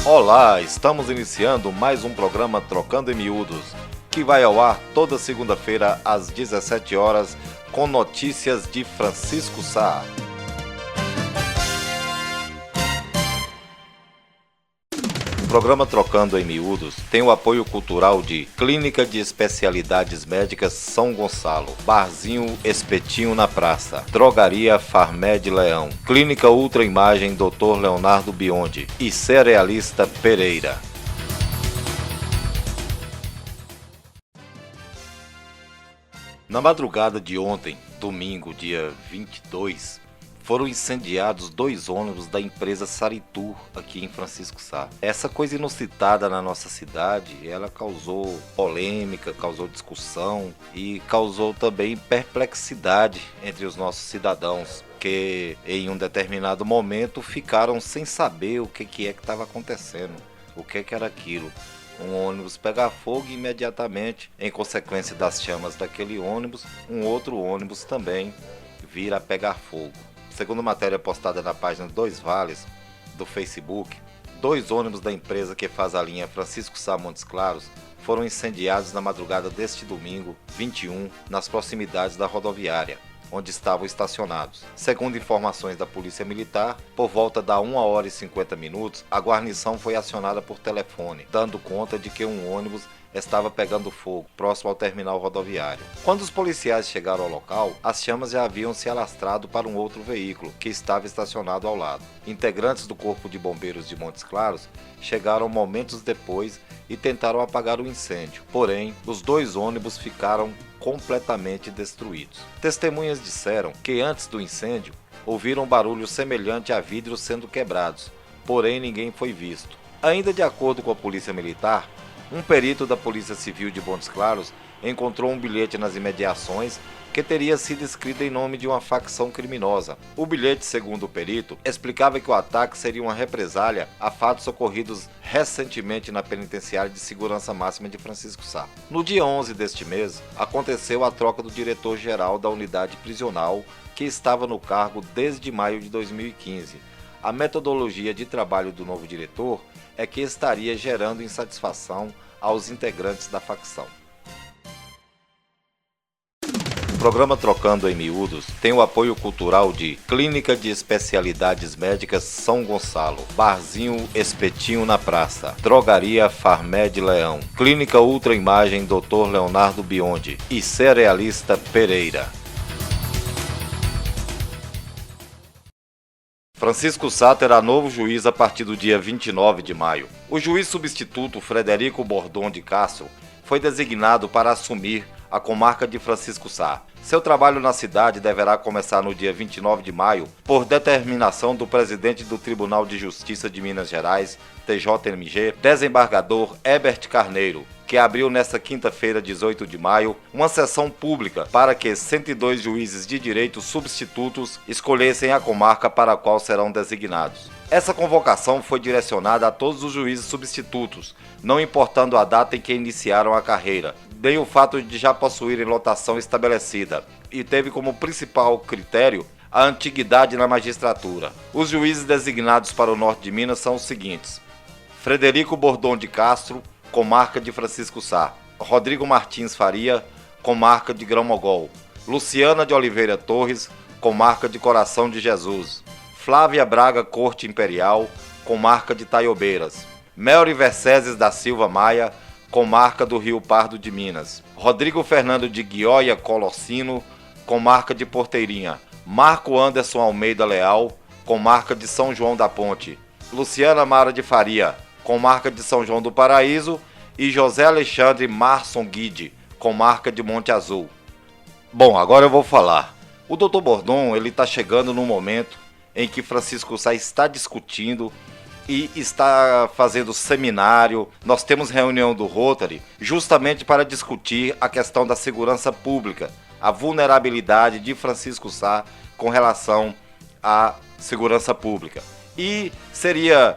Olá, estamos iniciando mais um programa Trocando em Miúdos, que vai ao ar toda segunda-feira às 17 horas com notícias de Francisco Sá. O programa Trocando em Miúdos tem o apoio cultural de Clínica de Especialidades Médicas São Gonçalo, Barzinho Espetinho na Praça, Drogaria Farmed Leão, Clínica Ultra Imagem Dr. Leonardo Biondi e Cerealista Pereira. Na madrugada de ontem, domingo, dia 22, foram incendiados 2 ônibus da empresa Saritur aqui em Francisco Sá. Essa coisa inusitada na nossa cidade, ela causou polêmica, causou discussão e causou também perplexidade entre os nossos cidadãos, que em um determinado momento ficaram sem saber o que estava acontecendo, o que era aquilo. Um ônibus pega fogo e imediatamente, em consequência das chamas daquele ônibus, um outro ônibus também vira a pegar fogo. Segundo matéria postada na página 2 Vales do Facebook, 2 ônibus da empresa que faz a linha Francisco Sá Montes Claros foram incendiados na madrugada deste domingo, 21, nas proximidades da rodoviária, onde estavam estacionados. Segundo informações da Polícia Militar, por volta da 1h50, a guarnição foi acionada por telefone, dando conta de que um ônibus estava pegando fogo próximo ao terminal rodoviário. Quando os policiais chegaram ao local, as chamas já haviam se alastrado para um outro veículo que estava estacionado ao lado. Integrantes do Corpo de Bombeiros de Montes Claros chegaram momentos depois e tentaram apagar o incêndio, porém, os 2 ônibus ficaram completamente destruídos. Testemunhas disseram que antes do incêndio ouviram um barulho semelhante a vidros sendo quebrados, porém ninguém foi visto. Ainda de acordo com a Polícia Militar, um perito da Polícia Civil de Montes Claros encontrou um bilhete nas imediações que teria sido escrito em nome de uma facção criminosa. O bilhete, segundo o perito, explicava que o ataque seria uma represália a fatos ocorridos recentemente na Penitenciária de Segurança Máxima de Francisco Sá. No dia 11 deste mês, aconteceu a troca do diretor-geral da unidade prisional, que estava no cargo desde maio de 2015. A metodologia de trabalho do novo diretor é que estaria gerando insatisfação aos integrantes da facção. O programa Trocando em Miúdos tem o apoio cultural de Clínica de Especialidades Médicas São Gonçalo, Barzinho Espetinho na Praça, Drogaria Farmed Leão, Clínica Ultra Imagem Dr. Leonardo Biondi e Cerealista Pereira. Francisco Sá terá novo juiz a partir do dia 29 de maio. O juiz substituto Frederico Bordon de Castro foi designado para assumir a comarca de Francisco Sá. Seu trabalho na cidade deverá começar no dia 29 de maio, por determinação do presidente do Tribunal de Justiça de Minas Gerais, TJMG, desembargador Herbert Carneiro, que abriu nesta quinta-feira, 18 de maio, uma sessão pública para que 102 juízes de direito substitutos escolhessem a comarca para a qual serão designados. Essa convocação foi direcionada a todos os juízes substitutos, não importando a data em que iniciaram a carreira, nem o fato de já possuírem lotação estabelecida, e teve como principal critério a antiguidade na magistratura. Os juízes designados para o norte de Minas são os seguintes: Frederico Bordon de Castro, comarca de Francisco Sá; Rodrigo Martins Faria, comarca de Grão-Mogol; Luciana de Oliveira Torres, comarca de Coração de Jesus; Flávia Braga Corte Imperial, comarca de Taiobeiras; Melry Verceses da Silva Maia, comarca do Rio Pardo de Minas; Rodrigo Fernando de Guioia Colossino, comarca de Porteirinha; Marco Anderson Almeida Leal, comarca de São João da Ponte; Luciana Mara de Faria, comarca de São João do Paraíso, e José Alexandre Marson Guide, comarca de Monte Azul. Bom, agora eu vou falar. O Dr. Bordon, ele está chegando no momento em que Francisco Sá está discutindo e está fazendo seminário. Nós temos reunião do Rotary justamente para discutir a questão da segurança pública, a vulnerabilidade de Francisco Sá com relação à segurança pública. E seria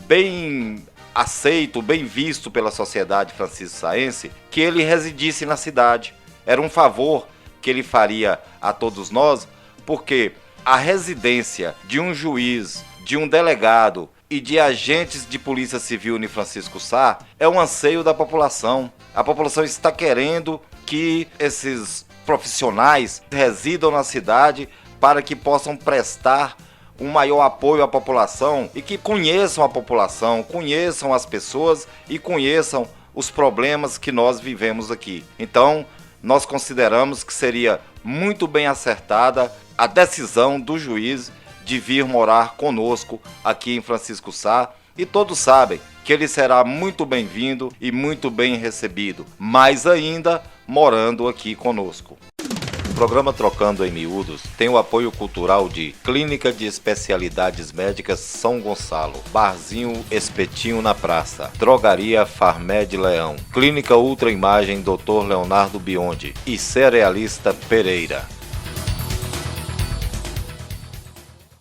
bem aceito, bem visto pela sociedade francisco-saense que ele residisse na cidade. Era um favor que ele faria a todos nós, porque a residência de um juiz, de um delegado e de agentes de polícia civil em Francisco Sá é um anseio da população. A população está querendo que esses profissionais residam na cidade para que possam prestar um maior apoio à população e que conheçam a população, conheçam as pessoas e conheçam os problemas que nós vivemos aqui. Então, nós consideramos que seria muito bem acertada a decisão do juiz de vir morar conosco aqui em Francisco Sá, e todos sabem que ele será muito bem-vindo e muito bem recebido, mais ainda morando aqui conosco. O programa Trocando em Miúdos tem o apoio cultural de Clínica de Especialidades Médicas São Gonçalo, Barzinho Espetinho na Praça, Drogaria Farmed Leão, Clínica Ultra Imagem Dr. Leonardo Biondi e Cerealista Pereira.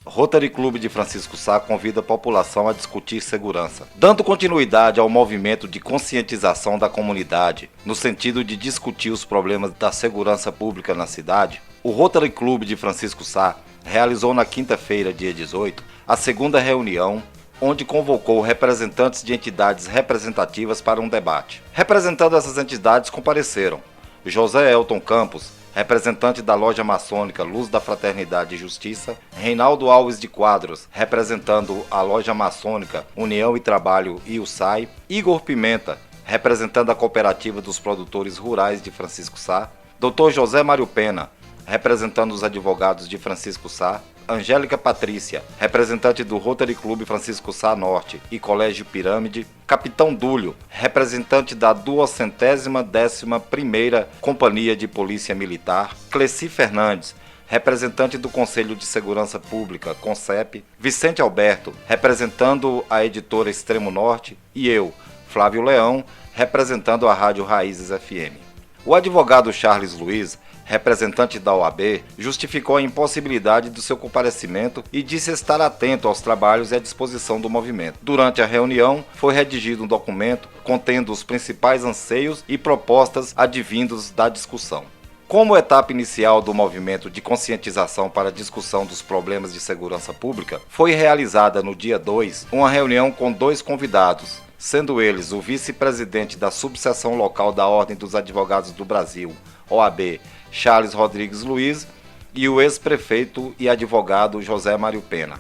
Rotary Clube de Francisco Sá convida a população a discutir segurança, dando continuidade ao movimento de conscientização da comunidade, no sentido de discutir os problemas da segurança pública na cidade. O Rotary Clube de Francisco Sá realizou na quinta-feira, dia 18, a segunda reunião, onde convocou representantes de entidades representativas para um debate. Representando essas entidades compareceram José Elton Campos, representante da loja maçônica Luz da Fraternidade e Justiça, Reinaldo Alves de Quadros, representando a loja maçônica União e Trabalho e o SAI, Igor Pimenta, representando a Cooperativa dos Produtores Rurais de Francisco Sá, Dr. José Mário Pena, representando os advogados de Francisco Sá, Angélica Patrícia, representante do Rotary Clube Francisco Sá Norte e Colégio Pirâmide, Capitão Dúlio, representante da 211ª Companhia de Polícia Militar, Cleci Fernandes, representante do Conselho de Segurança Pública, CONSEP, Vicente Alberto, representando a editora Extremo Norte, e eu, Flávio Leão, representando a Rádio Raízes FM. O advogado Charles Luiz, representante da OAB, justificou a impossibilidade do seu comparecimento e disse estar atento aos trabalhos e à disposição do movimento. Durante a reunião, foi redigido um documento contendo os principais anseios e propostas advindos da discussão. Como etapa inicial do movimento de conscientização para a discussão dos problemas de segurança pública, foi realizada no dia 2 uma reunião com 2 convidados, sendo eles o vice-presidente da subseção local da Ordem dos Advogados do Brasil, OAB, Charles Rodrigues Luiz, e o ex-prefeito e advogado José Mário Pena.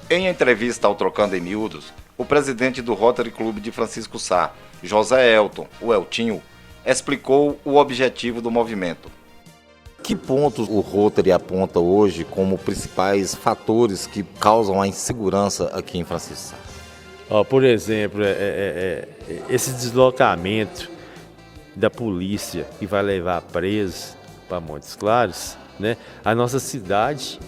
Em entrevista ao Trocando em Miúdos, o presidente do Rotary Clube de Francisco Sá, José Elton, o Eltinho, explicou o objetivo do movimento. Que pontos o Rotary aponta hoje como principais fatores que causam a insegurança aqui em Francisco Sá? Por exemplo, esse deslocamento da polícia que vai levar presos para Montes Claros, né? A nossa cidade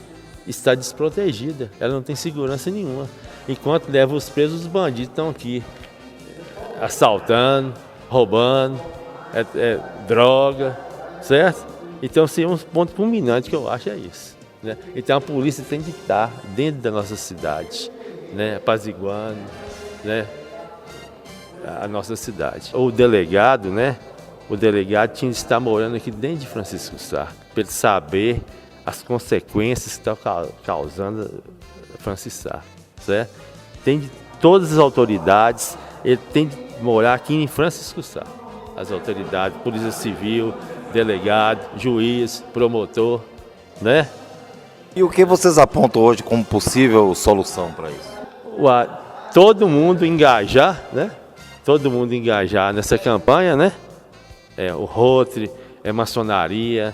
está desprotegida, ela não tem segurança nenhuma. Enquanto leva os presos, os bandidos estão aqui assaltando, roubando, droga, certo? Então, um ponto culminante que eu acho é isso, né? Então, a polícia tem que estar dentro da nossa cidade, né? Apaziguando, né? A nossa cidade. O delegado, né? O delegado tinha que estar morando aqui dentro de Francisco Sá, para ele saber as consequências que estão causando Francisco Sá, certo? Todas as autoridades, ele tem que morar aqui em Francisco Sá. As autoridades, Polícia Civil, delegado, juiz, promotor, né? E o que vocês apontam hoje como possível solução para isso? Todo mundo engajar, né? Todo mundo engajar nessa campanha, né? O Rotary, maçonaria,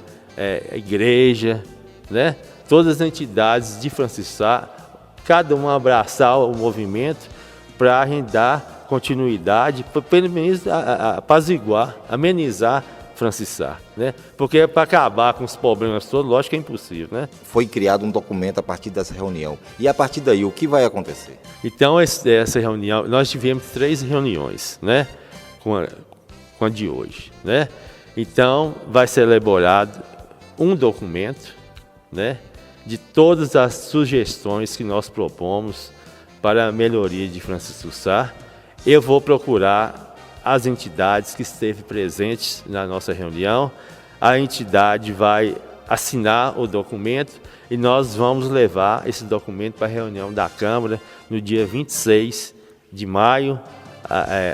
igreja, né? Todas as entidades de Francisco Sá, cada um abraçar o movimento para a gente dar continuidade, pelo menos apaziguar, amenizar Francisco Sá, né? Porque para acabar com os problemas todos, lógico que é impossível, né? Foi criado um documento a partir dessa reunião. E a partir daí, o que vai acontecer? Então, essa reunião, nós tivemos 3 reuniões, né? Com a de hoje, né? Então, vai ser elaborado um documento, né? De todas as sugestões que nós propomos para a melhoria de Francisco Sá. Eu vou procurar as entidades que esteve presentes na nossa reunião. A entidade vai assinar o documento e nós vamos levar esse documento para a reunião da Câmara no dia 26 de maio,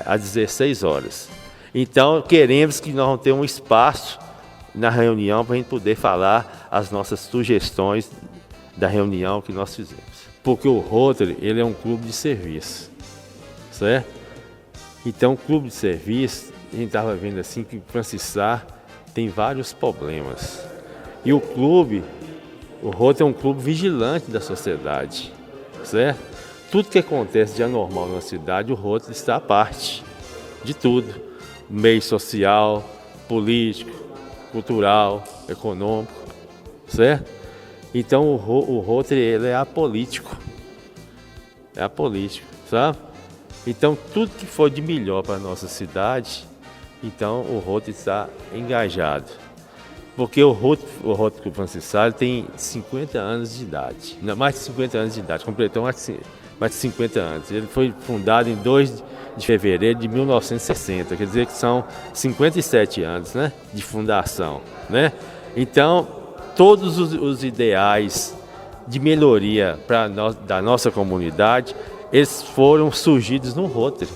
às 16 horas. Então, queremos que nós vamos ter um espaço na reunião para a gente poder falar as nossas sugestões da reunião que nós fizemos. Porque o Rotary, ele é um clube de serviço, certo? Então, o clube de serviço, a gente estava vendo assim que o Francis Sá tem vários problemas. E o Rotary é um clube vigilante da sociedade, certo? Tudo que acontece de anormal na cidade, o Rotary está à parte de tudo. Meio social, político, cultural, econômico, certo? Então o Rotary, ele é apolítico, sabe? Então tudo que for de melhor para a nossa cidade, então o Rotary está engajado. Porque o Rotary Clube Francis Sá tem 50 anos de idade, não, mais de 50 anos de idade, completou mais de 50 anos. Ele foi fundado em 2 de fevereiro de 1960, quer dizer que são 57 anos, né, de fundação, né? Então, todos os ideais de melhoria da nossa comunidade, eles foram surgidos no Rotary.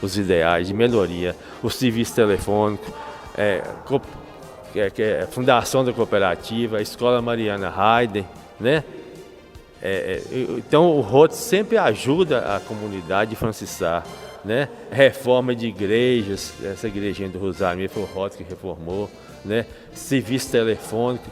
Os ideais de melhoria, o serviço telefônico, a fundação da cooperativa, a Escola Mariana Hayden, né? Então o Rotary sempre ajuda a comunidade de Francis Sá, né? Reforma de igrejas, essa igrejinha do Rosário foi o Rotary que reformou, né? Serviço telefônico,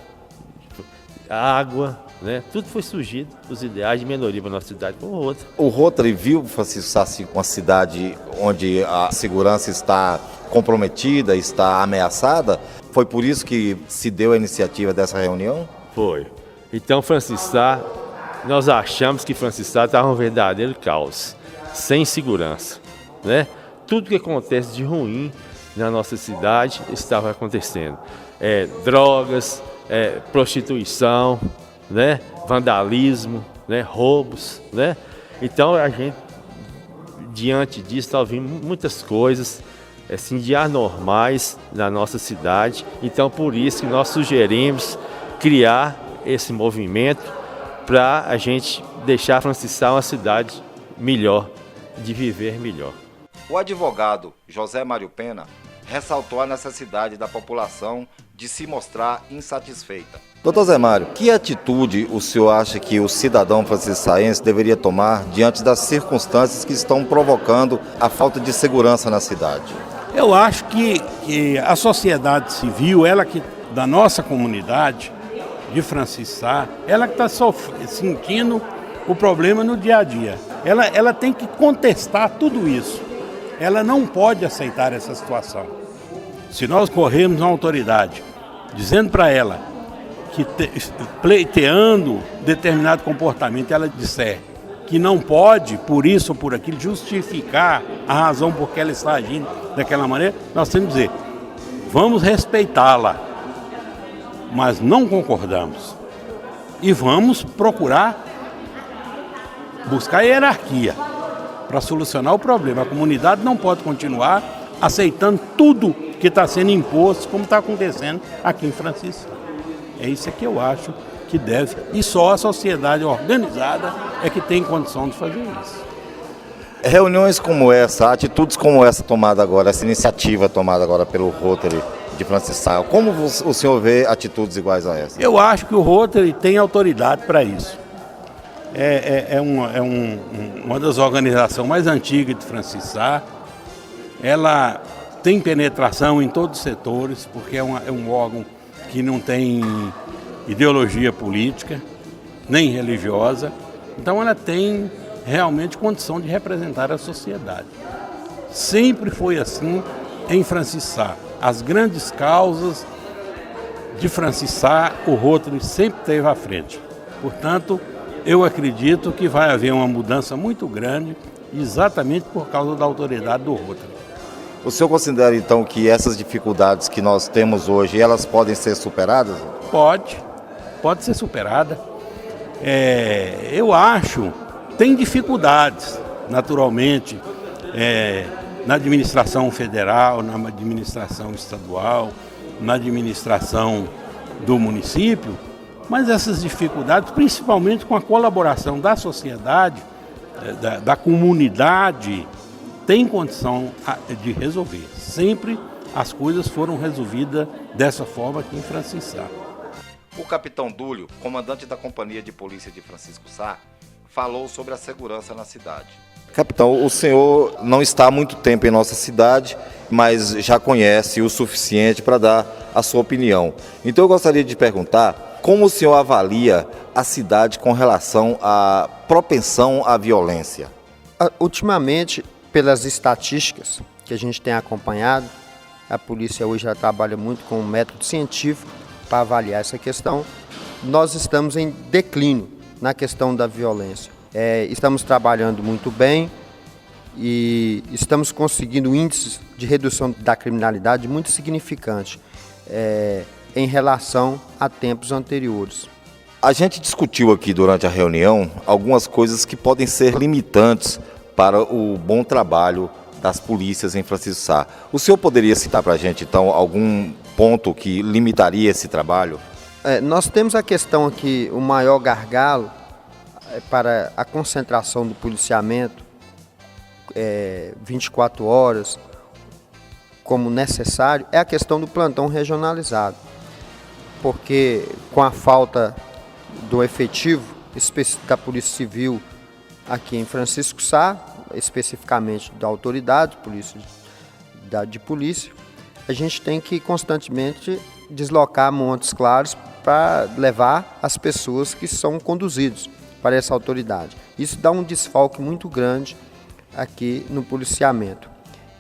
água, né? Tudo foi surgido, os ideais de melhoria para a nossa cidade com o Rotary. O Rotary viu Francis Sá uma cidade onde a segurança está comprometida, está ameaçada. Foi por isso que se deu a iniciativa dessa reunião? Foi. Então, Francis Sá, nós achamos que Francis Sá estava um verdadeiro caos, sem segurança, né? Tudo que acontece de ruim na nossa cidade estava acontecendo. Drogas, prostituição, né? Vandalismo, né? Roubos, né? Então, a gente, diante disso, está ouvindo muitas coisas assim, de anormais na nossa cidade. Então, por isso que nós sugerimos criar esse movimento para a gente deixar Francis Sá uma cidade melhor, de viver melhor. O advogado José Mário Pena ressaltou a necessidade da população de se mostrar insatisfeita. Doutor Zé Mário, que atitude o senhor acha que o cidadão franciscaense deveria tomar diante das circunstâncias que estão provocando a falta de segurança na cidade? Eu acho que a sociedade civil, ela que da nossa comunidade de Francis Sá, ela que está sentindo o problema no dia a dia. Ela tem que contestar tudo isso. Ela não pode aceitar essa situação. Se nós corrermos na autoridade, dizendo para ela que pleiteando determinado comportamento, ela disser que não pode, por isso ou por aquilo, justificar a razão por que ela está agindo daquela maneira, nós temos que dizer, vamos respeitá-la, mas não concordamos. E vamos procurar buscar hierarquia para solucionar o problema. A comunidade não pode continuar aceitando tudo que está sendo imposto, como está acontecendo aqui em Francis Sá. É isso que eu acho que deve, e só a sociedade organizada é que tem condição de fazer isso. Reuniões como essa, atitudes como essa tomada agora, essa iniciativa tomada agora pelo Rotary de Francis Sá, como o senhor vê atitudes iguais a essa? Eu acho que o Rotary tem autoridade para isso. Uma das organizações mais antigas de Francis Sá. Ela tem penetração em todos os setores, porque é um órgão que não tem ideologia política, nem religiosa. Então ela tem realmente condição de representar a sociedade. Sempre foi assim em Francis Sá. As grandes causas de Francis Sá, o Rotary sempre esteve à frente. Portanto, eu acredito que vai haver uma mudança muito grande, exatamente por causa da autoridade do Rotary. O senhor considera então que essas dificuldades que nós temos hoje, elas podem ser superadas? Pode ser superada. Eu acho, tem dificuldades, naturalmente, na administração federal, na administração estadual, na administração do município, mas essas dificuldades, principalmente com a colaboração da sociedade, da comunidade, tem condição de resolver. Sempre as coisas foram resolvidas dessa forma aqui em Francisco Sá. O capitão Dúlio, comandante da Companhia de Polícia de Francisco Sá, falou sobre a segurança na cidade. Capitão, o senhor não está há muito tempo em nossa cidade, mas já conhece o suficiente para dar a sua opinião. Então eu gostaria de perguntar como o senhor avalia a cidade com relação à propensão à violência. Ultimamente, pelas estatísticas que a gente tem acompanhado, a polícia hoje já trabalha muito com um método científico para avaliar essa questão. Nós estamos em declínio na questão da violência. Estamos trabalhando muito bem e estamos conseguindo índices de redução da criminalidade muito significantes em relação a tempos anteriores. A gente discutiu aqui durante a reunião algumas coisas que podem ser limitantes para o bom trabalho das polícias em Francisco Sá. O senhor poderia citar para a gente, então, algum ponto que limitaria esse trabalho? Nós temos a questão aqui, o maior gargalo para a concentração do policiamento 24 horas, como necessário, é a questão do plantão regionalizado. Porque com a falta do efetivo específico da Polícia Civil aqui em Francisco Sá, especificamente da autoridade de polícia, a gente tem que constantemente deslocar Montes Claros para levar as pessoas que são conduzidos para essa autoridade. Isso dá um desfalque muito grande aqui no policiamento.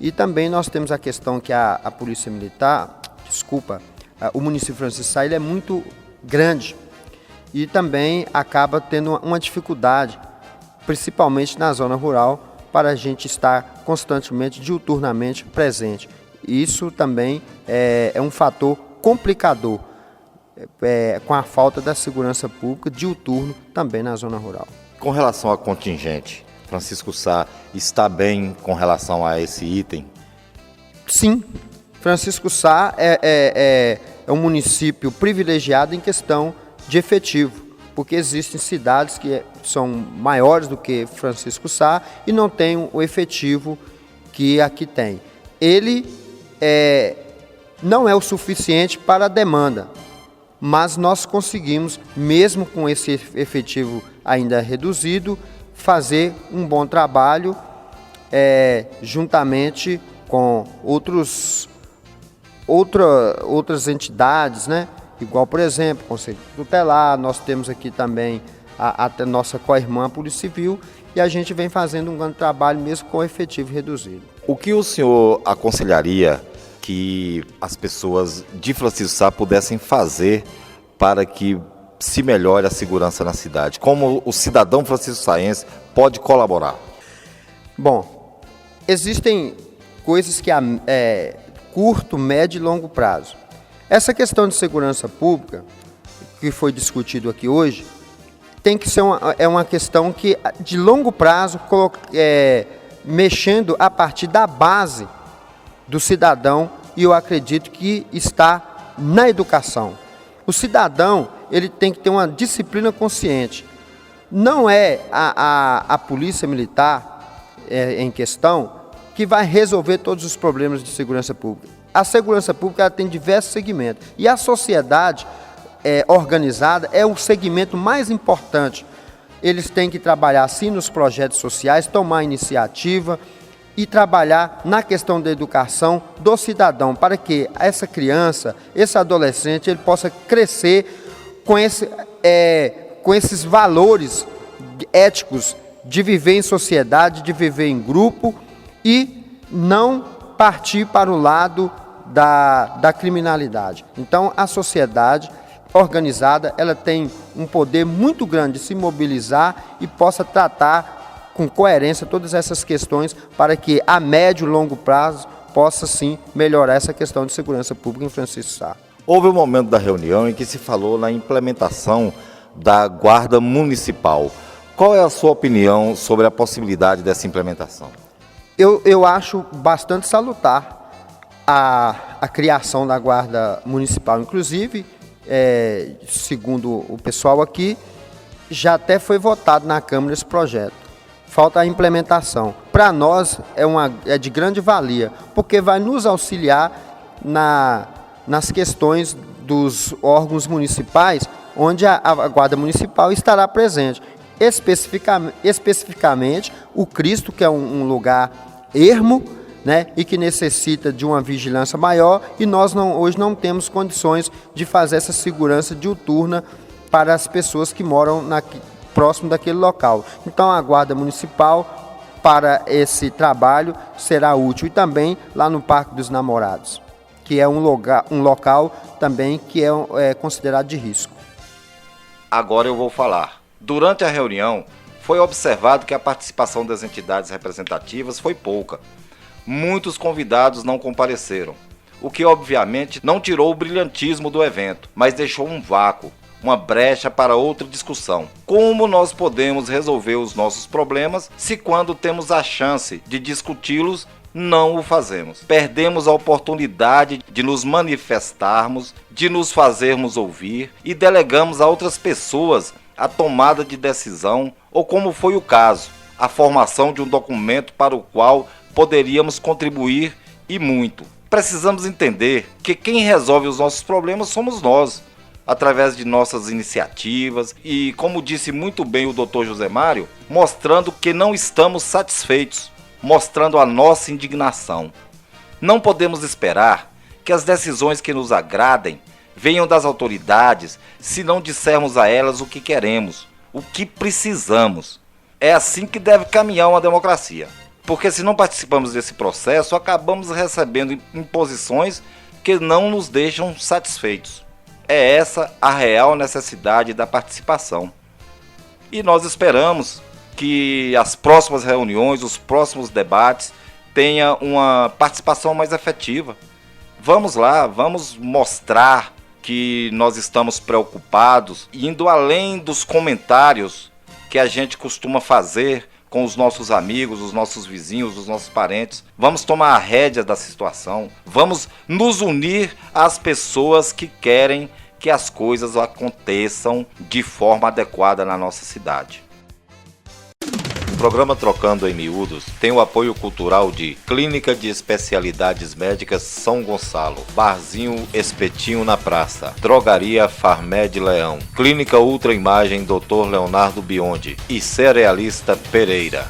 E também nós temos a questão que a Polícia Militar, o município de Francisco Sá, ele é muito grande e também acaba tendo uma dificuldade, principalmente na zona rural, para a gente estar constantemente, diuturnamente presente. Isso também é um fator complicador com a falta da segurança pública diuturno também na zona rural. Com relação ao contingente, Francisco Sá está bem com relação a esse item? Sim, Francisco Sá é um município privilegiado em questão de efetivo, porque existem cidades que são maiores do que Francisco Sá e não têm o efetivo que aqui tem. Ele não é o suficiente para a demanda, mas nós conseguimos, mesmo com esse efetivo ainda reduzido, fazer um bom trabalho juntamente com outras entidades, né? Igual, por exemplo, Conselho Tutelar, nós temos aqui também a nossa co-irmã, a Polícia Civil, e a gente vem fazendo um grande trabalho mesmo com efetivo reduzido. O que o senhor aconselharia que as pessoas de Francisco Sá pudessem fazer para que se melhore a segurança na cidade? Como o cidadão francisco-saense pode colaborar? Bom, existem coisas que curto, médio e longo prazo. Essa questão de segurança pública, que foi discutido aqui hoje, tem que ser uma questão que, de longo prazo, mexendo a partir da base do cidadão, e eu acredito que está na educação. O cidadão, ele tem que ter uma disciplina consciente. Não é a polícia militar em questão que vai resolver todos os problemas de segurança pública. A segurança pública ela tem diversos segmentos e a sociedade organizada é o segmento mais importante. Eles têm que trabalhar sim nos projetos sociais, tomar iniciativa e trabalhar na questão da educação do cidadão, para que essa criança, esse adolescente, ele possa crescer com esses valores éticos de viver em sociedade, de viver em grupo e não partir para o lado da criminalidade. Então, a sociedade organizada, ela tem um poder muito grande de se mobilizar e possa tratar com coerência todas essas questões para que a médio e longo prazo possa sim melhorar essa questão de segurança pública em Francisco Sá. Houve um momento da reunião em que se falou na implementação da Guarda Municipal. Qual é a sua opinião sobre a possibilidade dessa implementação? Eu acho bastante salutar a criação da Guarda Municipal. Inclusive, segundo o pessoal aqui, já até foi votado na Câmara esse projeto. Falta a implementação. Para nós é de grande valia, porque vai nos auxiliar nas questões dos órgãos municipais, onde a Guarda Municipal estará presente. Especificamente o Cristo, que é um lugar ermo, né, e que necessita de uma vigilância maior, e nós hoje não temos condições de fazer essa segurança diuturna para as pessoas que moram próximo daquele local. Então a Guarda Municipal, para esse trabalho, será útil. E também lá no Parque dos Namorados, que é um local também que é considerado de risco. Agora eu vou falar. Durante a reunião, foi observado que a participação das entidades representativas foi pouca. Muitos convidados não compareceram, o que obviamente não tirou o brilhantismo do evento, mas deixou um vácuo, uma brecha para outra discussão. Como nós podemos resolver os nossos problemas se, quando temos a chance de discuti-los, não o fazemos? Perdemos a oportunidade de nos manifestarmos, de nos fazermos ouvir, e delegamos a outras pessoas a tomada de decisão, ou, como foi o caso, a formação de um documento para o qual poderíamos contribuir, e muito. Precisamos entender que quem resolve os nossos problemas somos nós, através de nossas iniciativas e, como disse muito bem o Dr. José Mário, mostrando que não estamos satisfeitos, mostrando a nossa indignação. Não podemos esperar que as decisões que nos agradem venham das autoridades se não dissermos a elas o que queremos, o que precisamos. É assim que deve caminhar uma democracia. Porque se não participamos desse processo, acabamos recebendo imposições que não nos deixam satisfeitos. É essa a real necessidade da participação. E nós esperamos que as próximas reuniões, os próximos debates, tenham uma participação mais efetiva. Vamos lá, vamos mostrar que nós estamos preocupados, indo além dos comentários que a gente costuma fazer com os nossos amigos, os nossos vizinhos, os nossos parentes. Vamos tomar a rédea da situação, vamos nos unir às pessoas que querem que as coisas aconteçam de forma adequada na nossa cidade. O programa Trocando em Miúdos tem o apoio cultural de Clínica de Especialidades Médicas São Gonçalo, Barzinho Espetinho na Praça, Drogaria Farmed Leão, Clínica Ultra Imagem Dr. Leonardo Biondi e Cerealista Pereira.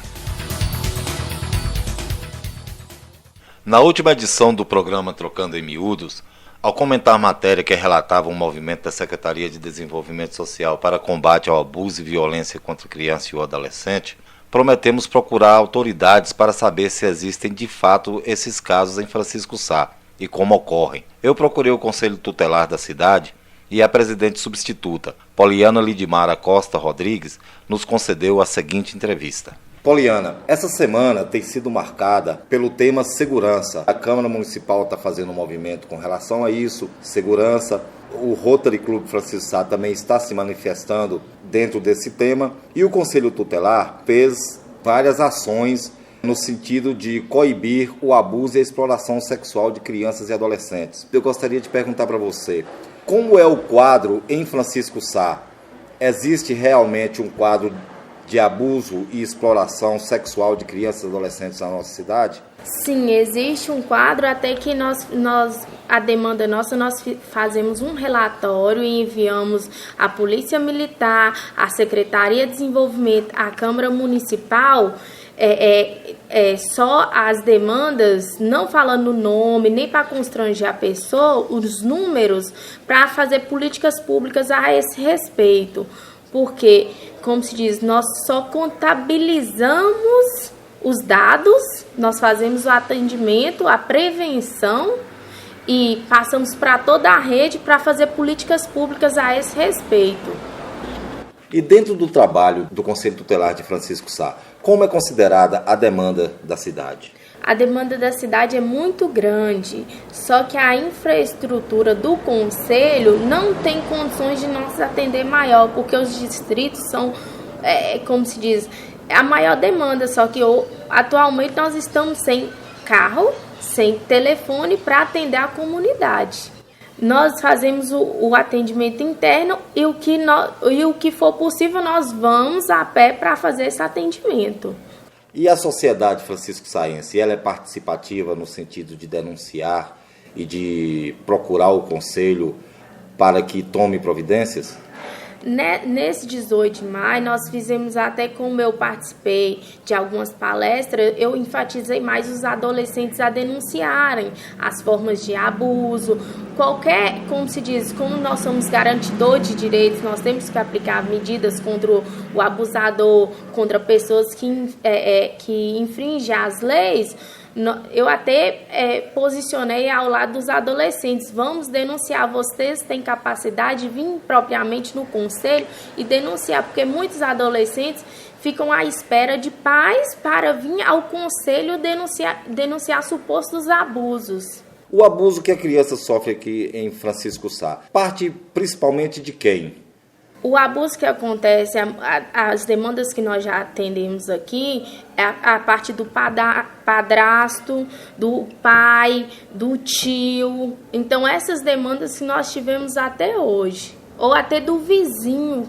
Na última edição do programa Trocando em Miúdos, ao comentar matéria que relatava um movimento da Secretaria de Desenvolvimento Social para combate ao abuso e violência contra criança e o adolescente, prometemos procurar autoridades para saber se existem de fato esses casos em Francisco Sá e como ocorrem. Eu procurei o Conselho Tutelar da cidade e a presidente substituta, Poliana Lidmara Costa Rodrigues, nos concedeu a seguinte entrevista. Poliana, essa semana tem sido marcada pelo tema segurança. A Câmara Municipal está fazendo um movimento com relação a isso, segurança. O Rotary Club Francisco Sá também está se manifestando dentro desse tema. E o Conselho Tutelar fez várias ações no sentido de coibir o abuso e a exploração sexual de crianças e adolescentes. Eu gostaria de perguntar para você, como é o quadro em Francisco Sá? Existe realmente um quadro de abuso e exploração sexual de crianças e adolescentes na nossa cidade? Sim, existe um quadro, até que a demanda nossa, nós fazemos um relatório e enviamos à Polícia Militar, à Secretaria de Desenvolvimento, à Câmara Municipal, só as demandas, não falando o nome, nem para constranger a pessoa, os números, para fazer políticas públicas a esse respeito. Porque, como se diz, nós só contabilizamos os dados, nós fazemos o atendimento, a prevenção e passamos para toda a rede para fazer políticas públicas a esse respeito. E dentro do trabalho do Conselho Tutelar de Francisco Sá, como é considerada a demanda da cidade? A demanda da cidade é muito grande, só que a infraestrutura do conselho não tem condições de nos atender maior, porque os distritos são, como se diz, a maior demanda, só que atualmente nós estamos sem carro, sem telefone para atender a comunidade. Nós fazemos o atendimento interno e o que for possível nós vamos a pé para fazer esse atendimento. E a sociedade francisco-saense, ela é participativa no sentido de denunciar e de procurar o conselho para que tome providências? Nesse 18 de maio, nós fizemos até como eu participei de algumas palestras, eu enfatizei mais os adolescentes a denunciarem as formas de abuso, qualquer, como se diz, como nós somos garantidores de direitos, nós temos que aplicar medidas contra o abusador, contra pessoas que infringem as leis. Eu até posicionei ao lado dos adolescentes, vamos denunciar, vocês têm capacidade de vir propriamente no conselho e denunciar, porque muitos adolescentes ficam à espera de pais para vir ao conselho denunciar supostos abusos. O abuso que a criança sofre aqui em Francisco Sá parte principalmente de quem? O abuso que acontece, as demandas que nós já atendemos aqui, é a parte do padrasto, do pai, do tio. Então, essas demandas que nós tivemos até hoje, ou até do vizinho.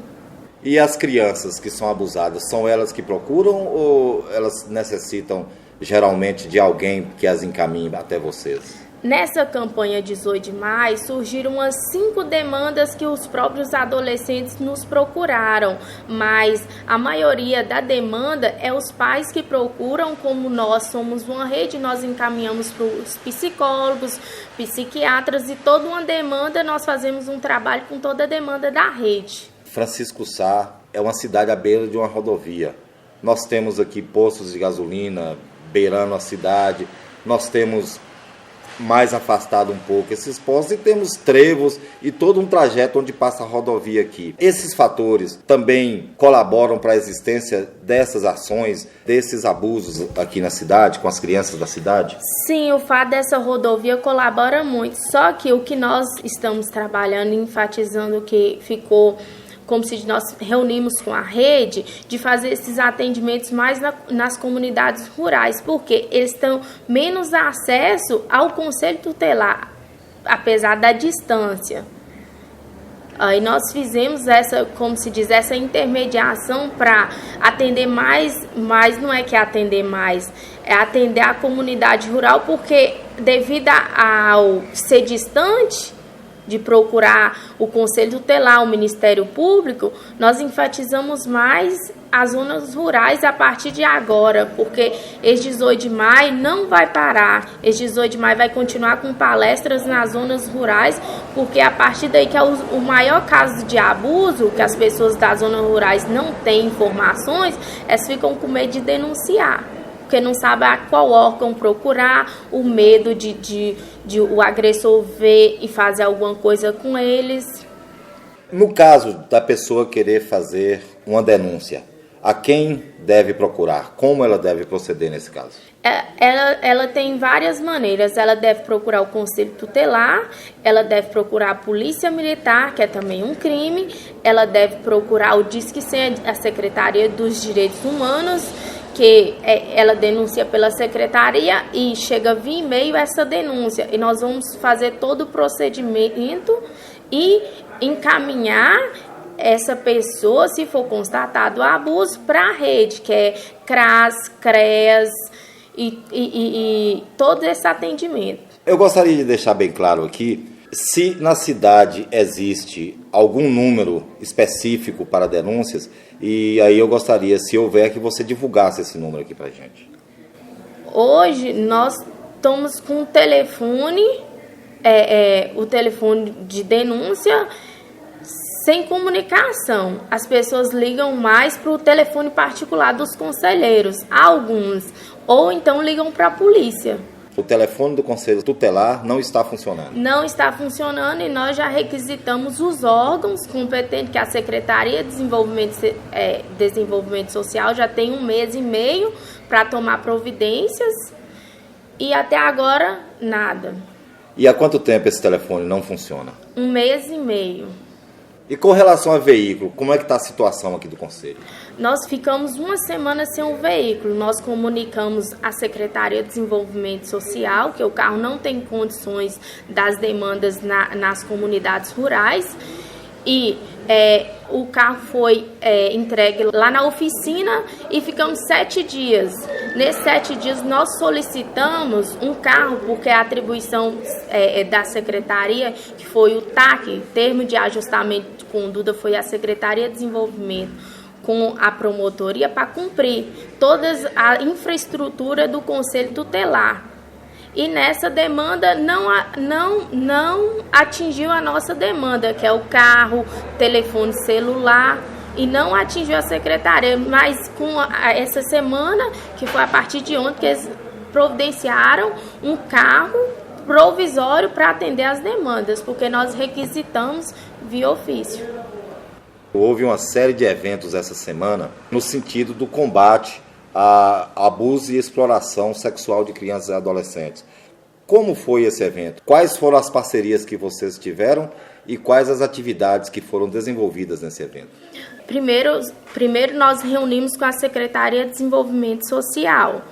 E as crianças que são abusadas, são elas que procuram ou elas necessitam geralmente de alguém que as encaminhe até vocês? Nessa campanha 18 de maio, surgiram umas 5 demandas que os próprios adolescentes nos procuraram, mas a maioria da demanda é os pais que procuram, como nós somos uma rede, nós encaminhamos para os psicólogos, psiquiatras e toda uma demanda, nós fazemos um trabalho com toda a demanda da rede. Francisco Sá é uma cidade à beira de uma rodovia. Nós temos aqui postos de gasolina beirando a cidade, nós temos mais afastado um pouco esses postos e temos trevos e todo um trajeto onde passa a rodovia aqui. Esses fatores também colaboram para a existência dessas ações, desses abusos aqui na cidade, com as crianças da cidade? Sim, o fato dessa rodovia colabora muito, só que o que nós estamos trabalhando, enfatizando que ficou como se nós reunimos com a rede, de fazer esses atendimentos mais nas comunidades rurais, porque eles têm menos acesso ao conselho tutelar, apesar da distância. Aí nós fizemos essa, como se diz, essa intermediação para atender mais, mas não é que atender mais, é atender a comunidade rural, porque devido ao ser distante, de procurar o Conselho Tutelar, o Ministério Público, nós enfatizamos mais as zonas rurais a partir de agora, porque esse 18 de maio não vai parar, esse 18 de maio vai continuar com palestras nas zonas rurais, porque a partir daí que é o maior caso de abuso, que as pessoas das zonas rurais não têm informações, elas ficam com medo de denunciar, porque não sabe a qual órgão procurar, o medo de o agressor ver e fazer alguma coisa com eles. No caso da pessoa querer fazer uma denúncia, a quem deve procurar? Como ela deve proceder nesse caso? Ela tem várias maneiras. Ela deve procurar o Conselho Tutelar, ela deve procurar a Polícia Militar, que é também um crime, ela deve procurar o Disque 100, a Secretaria dos Direitos Humanos, que ela denuncia pela secretaria e chega via e-mail essa denúncia. E nós vamos fazer todo o procedimento e encaminhar essa pessoa, se for constatado o abuso, para a rede, que é CRAS, CREAS e todo esse atendimento. Eu gostaria de deixar bem claro aqui, se na cidade existe algum número específico para denúncias, e aí eu gostaria, se houver, que você divulgasse esse número aqui para a gente. Hoje nós estamos com o telefone de denúncia sem comunicação. As pessoas ligam mais para o telefone particular dos conselheiros, alguns, ou então ligam para a polícia. O telefone do Conselho Tutelar não está funcionando? Não está funcionando e nós já requisitamos os órgãos competentes, que a Secretaria de Desenvolvimento Social já tem 1 mês e meio para tomar providências e até agora nada. E há quanto tempo esse telefone não funciona? 1 mês e meio. E com relação a veículo, como é que está a situação aqui do Conselho? Nós ficamos uma semana sem um veículo. Nós comunicamos à Secretaria de Desenvolvimento Social que o carro não tem condições das demandas nas comunidades rurais e o carro foi entregue lá na oficina e ficamos 7 dias. Nesses 7 dias nós solicitamos um carro porque a atribuição da Secretaria, que foi o TAC, Termo de Ajustamento de Conduta, foi a Secretaria de Desenvolvimento com a promotoria para cumprir toda a infraestrutura do Conselho Tutelar. E nessa demanda não atingiu a nossa demanda, que é o carro, telefone celular, e não atingiu a secretaria. Mas com essa semana, que foi a partir de ontem, que eles providenciaram um carro provisório para atender as demandas, porque nós requisitamos via ofício. Houve uma série de eventos essa semana no sentido do combate a abuso e exploração sexual de crianças e adolescentes. Como foi esse evento? Quais foram as parcerias que vocês tiveram e quais as atividades que foram desenvolvidas nesse evento? Primeiro nós reunimos com a Secretaria de Desenvolvimento Social,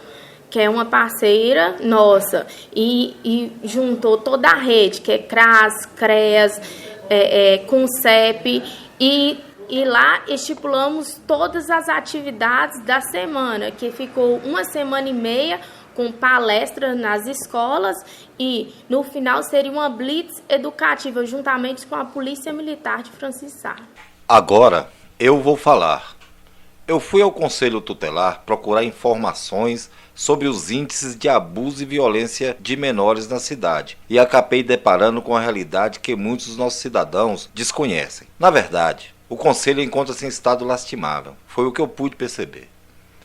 que é uma parceira nossa, e juntou toda a rede, que é CRAS, CREAS, CONCEP, e lá estipulamos todas as atividades da semana, que ficou uma semana e meia com palestras nas escolas e no final seria uma blitz educativa juntamente com a Polícia Militar de Francisco Sá. Agora eu vou falar. Eu fui ao Conselho Tutelar procurar informações sobre os índices de abuso e violência de menores na cidade e acabei deparando com a realidade que muitos dos nossos cidadãos desconhecem. Na verdade, o Conselho encontra-se em estado lastimável. Foi o que eu pude perceber.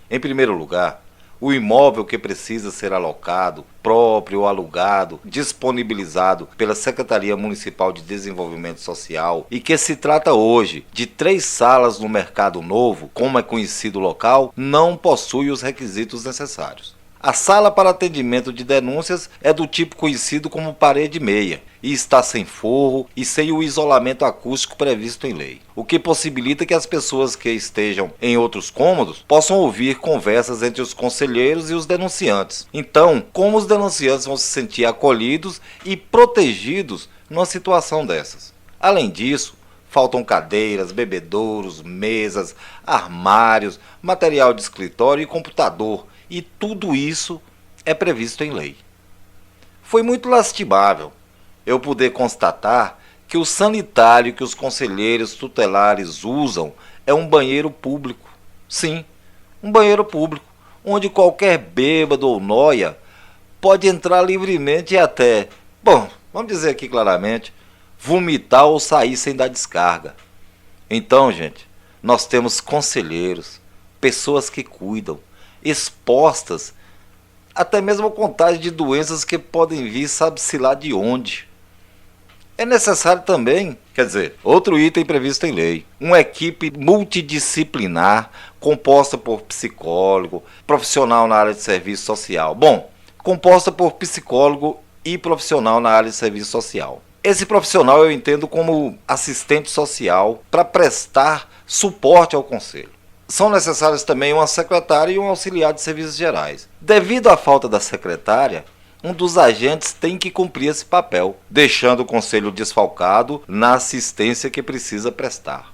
Em primeiro lugar, o imóvel que precisa ser alocado, próprio ou alugado, disponibilizado pela Secretaria Municipal de Desenvolvimento Social e que se trata hoje de 3 salas no Mercado Novo, como é conhecido o local, não possui os requisitos necessários. A sala para atendimento de denúncias é do tipo conhecido como parede meia e está sem forro e sem o isolamento acústico previsto em lei, o que possibilita que as pessoas que estejam em outros cômodos possam ouvir conversas entre os conselheiros e os denunciantes. Então, como os denunciantes vão se sentir acolhidos e protegidos numa situação dessas? Além disso, faltam cadeiras, bebedouros, mesas, armários, material de escritório e computador. E tudo isso é previsto em lei. Foi muito lastimável eu poder constatar que o sanitário que os conselheiros tutelares usam é um banheiro público. Sim, um banheiro público, onde qualquer bêbado ou nóia pode entrar livremente e até, vamos dizer aqui claramente, vomitar ou sair sem dar descarga. Então, gente, nós temos conselheiros, pessoas que cuidam, expostas até mesmo a contágio de doenças que podem vir sabe-se lá de onde. É necessário também, outro item previsto em lei, uma equipe multidisciplinar composta por psicólogo, profissional na área de serviço social. Composta por psicólogo e profissional na área de serviço social. Esse profissional eu entendo como assistente social para prestar suporte ao Conselho. São necessários também uma secretária e um auxiliar de serviços gerais. Devido à falta da secretária, um dos agentes tem que cumprir esse papel, deixando o Conselho desfalcado na assistência que precisa prestar.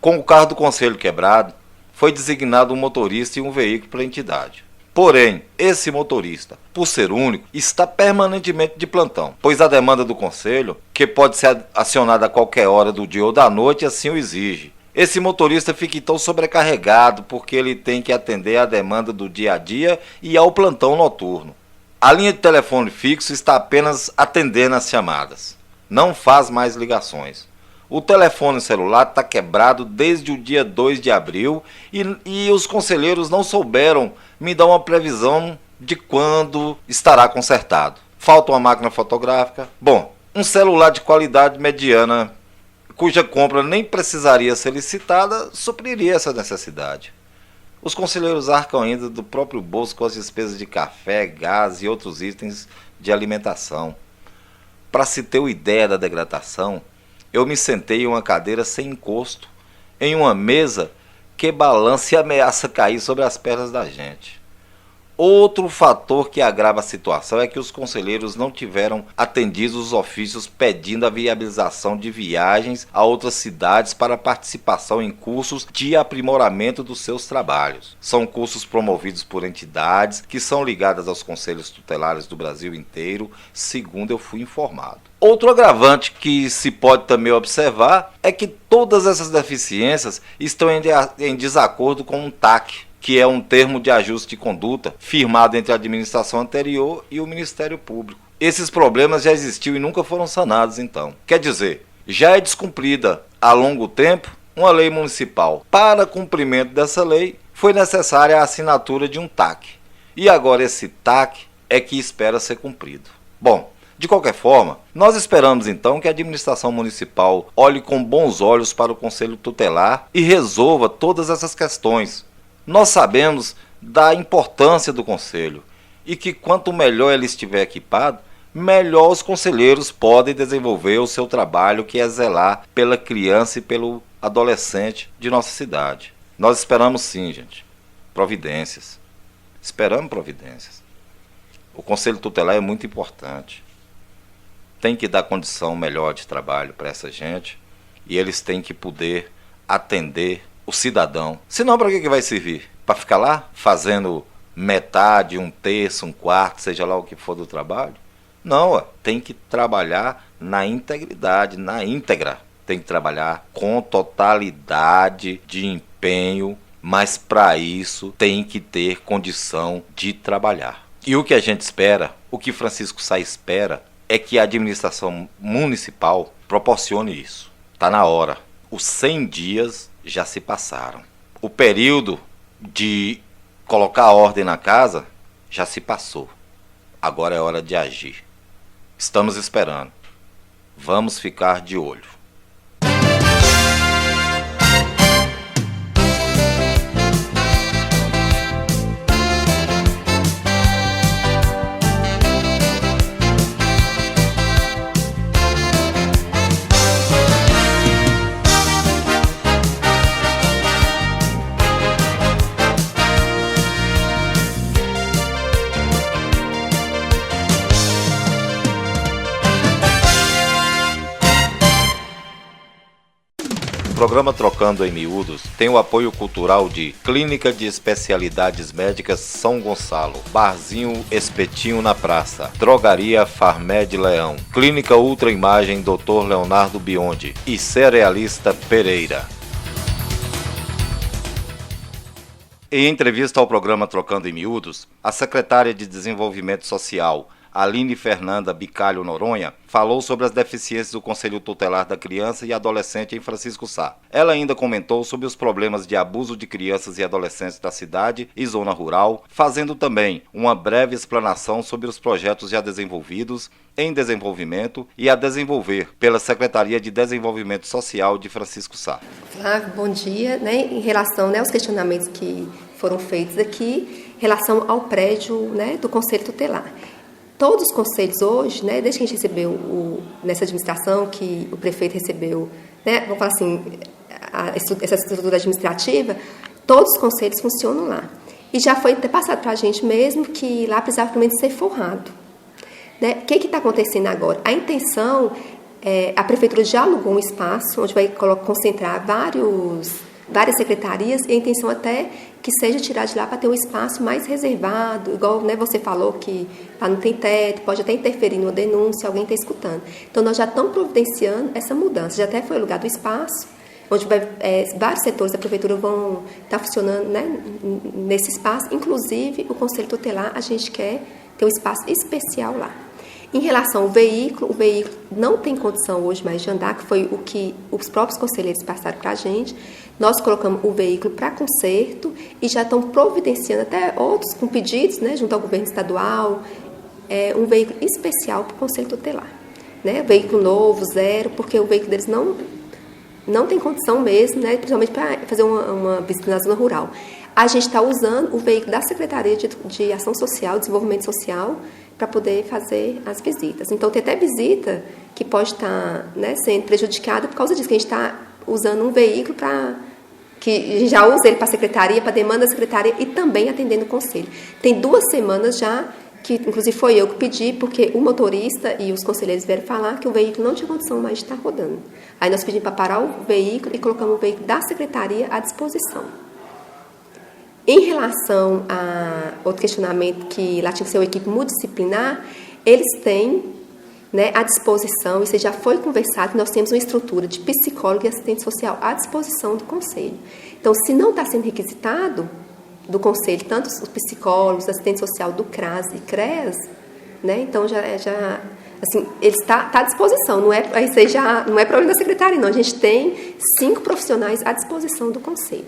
Com o carro do Conselho quebrado, foi designado um motorista e um veículo para a entidade. Porém, esse motorista, por ser único, está permanentemente de plantão, pois a demanda do Conselho, que pode ser acionada a qualquer hora do dia ou da noite, assim o exige. Esse motorista fica então sobrecarregado porque ele tem que atender à demanda do dia a dia e ao plantão noturno. A linha de telefone fixo está apenas atendendo as chamadas. Não faz mais ligações. O telefone celular está quebrado desde o dia 2 de abril e os conselheiros não souberam me dar uma previsão de quando estará consertado. Falta uma máquina fotográfica. Um celular de qualidade mediana, cuja compra nem precisaria ser licitada, supriria essa necessidade. Os conselheiros arcam ainda do próprio bolso com as despesas de café, gás e outros itens de alimentação. Para se ter uma ideia da degradação, eu me sentei em uma cadeira sem encosto, em uma mesa que balança e ameaça cair sobre as pernas da gente. Outro fator que agrava a situação é que os conselheiros não tiveram atendidos os ofícios pedindo a viabilização de viagens a outras cidades para participação em cursos de aprimoramento dos seus trabalhos. São cursos promovidos por entidades que são ligadas aos conselhos tutelares do Brasil inteiro, segundo eu fui informado. Outro agravante que se pode também observar é que todas essas deficiências estão em desacordo com o TAC, que é um termo de ajuste de conduta firmado entre a administração anterior e o Ministério Público. Esses problemas já existiam e nunca foram sanados, então. Quer dizer, já é descumprida há longo tempo uma lei municipal. Para cumprimento dessa lei, foi necessária a assinatura de um TAC. E agora esse TAC é que espera ser cumprido. Bom, de qualquer forma, nós esperamos então que a administração municipal olhe com bons olhos para o Conselho Tutelar e resolva todas essas questões. Nós sabemos da importância do Conselho e que quanto melhor ele estiver equipado, melhor os conselheiros podem desenvolver o seu trabalho, que é zelar pela criança e pelo adolescente de nossa cidade. Nós esperamos sim, gente, providências. Esperamos providências. O Conselho Tutelar é muito importante. Tem que dar condição melhor de trabalho para essa gente e eles têm que poder atender o cidadão. Senão, para que vai servir? Para ficar lá fazendo metade, um terço, um quarto, seja lá o que for do trabalho? Não, tem que trabalhar na integridade, na íntegra. Tem que trabalhar com totalidade de empenho, mas para isso tem que ter condição de trabalhar. E o que a gente espera, o que Francisco Sá espera, é que a administração municipal proporcione isso. Está na hora. Os 100 dias já se passaram. O período de colocar ordem na casa já se passou. Agora é hora de agir. Estamos esperando. Vamos ficar de olho. O programa Trocando em Miúdos tem o apoio cultural de Clínica de Especialidades Médicas São Gonçalo, Barzinho Espetinho na Praça, Drogaria Farmed Leão, Clínica Ultra Imagem Dr. Leonardo Biondi e Cerealista Pereira. Em entrevista ao programa Trocando em Miúdos, a secretária de Desenvolvimento Social, Aline Fernanda Bicalho Noronha, falou sobre as deficiências do Conselho Tutelar da Criança e Adolescente em Francisco Sá. Ela ainda comentou sobre os problemas de abuso de crianças e adolescentes da cidade e zona rural, fazendo também uma breve explanação sobre os projetos já desenvolvidos, em desenvolvimento e a desenvolver pela Secretaria de Desenvolvimento Social de Francisco Sá. Flávio, bom dia. Em relação aos questionamentos que foram feitos aqui, em relação ao prédio do Conselho Tutelar. Todos os conselhos hoje, desde que a gente recebeu nessa administração, que o prefeito recebeu, vamos falar assim, essa estrutura administrativa, todos os conselhos funcionam lá. E já foi até passado para a gente mesmo que lá precisava pelo menos ser forrado. O que está acontecendo agora? A intenção, a prefeitura já alugou um espaço onde vai concentrar várias secretarias, e a intenção até que seja tirar de lá para ter um espaço mais reservado, igual você falou que não tem teto, pode até interferir numa denúncia, alguém está escutando. Então, nós já estamos providenciando essa mudança, já até foi alugado o espaço, onde vários setores da prefeitura vão estar funcionando nesse espaço, inclusive o Conselho Tutelar, a gente quer ter um espaço especial lá. Em relação ao veículo, o veículo não tem condição hoje mais de andar, que foi o que os próprios conselheiros passaram para a gente. Nós colocamos o veículo para conserto e já estão providenciando até outros com pedidos, junto ao governo estadual, um veículo especial para o Conselho Tutelar. Veículo novo, zero, porque o veículo deles não tem condição mesmo, principalmente para fazer uma visita na zona rural. A gente está usando o veículo da Secretaria de Ação Social, Desenvolvimento Social, para poder fazer as visitas. Então, tem até visita que pode estar, né, sendo prejudicada por causa disso, que a gente está usando um veículo que a gente já usa ele para a secretaria, para demanda da secretaria e também atendendo o conselho. Tem 2 semanas já, que inclusive foi eu que pedi, porque o motorista e os conselheiros vieram falar que o veículo não tinha condição mais de estar rodando. Aí nós pedimos para parar o veículo e colocamos o veículo da secretaria à disposição. Em relação a outro questionamento, que lá tinha que ser uma equipe multidisciplinar, eles têm, né, à disposição, isso já foi conversado, nós temos uma estrutura de psicólogo e assistente social à disposição do conselho. Então, se não está sendo requisitado do conselho, tanto os psicólogos, assistente social do CRAS e CREAS, né, então já assim, ele está à disposição, isso aí já não é problema da secretaria, não, a gente tem 5 profissionais à disposição do conselho.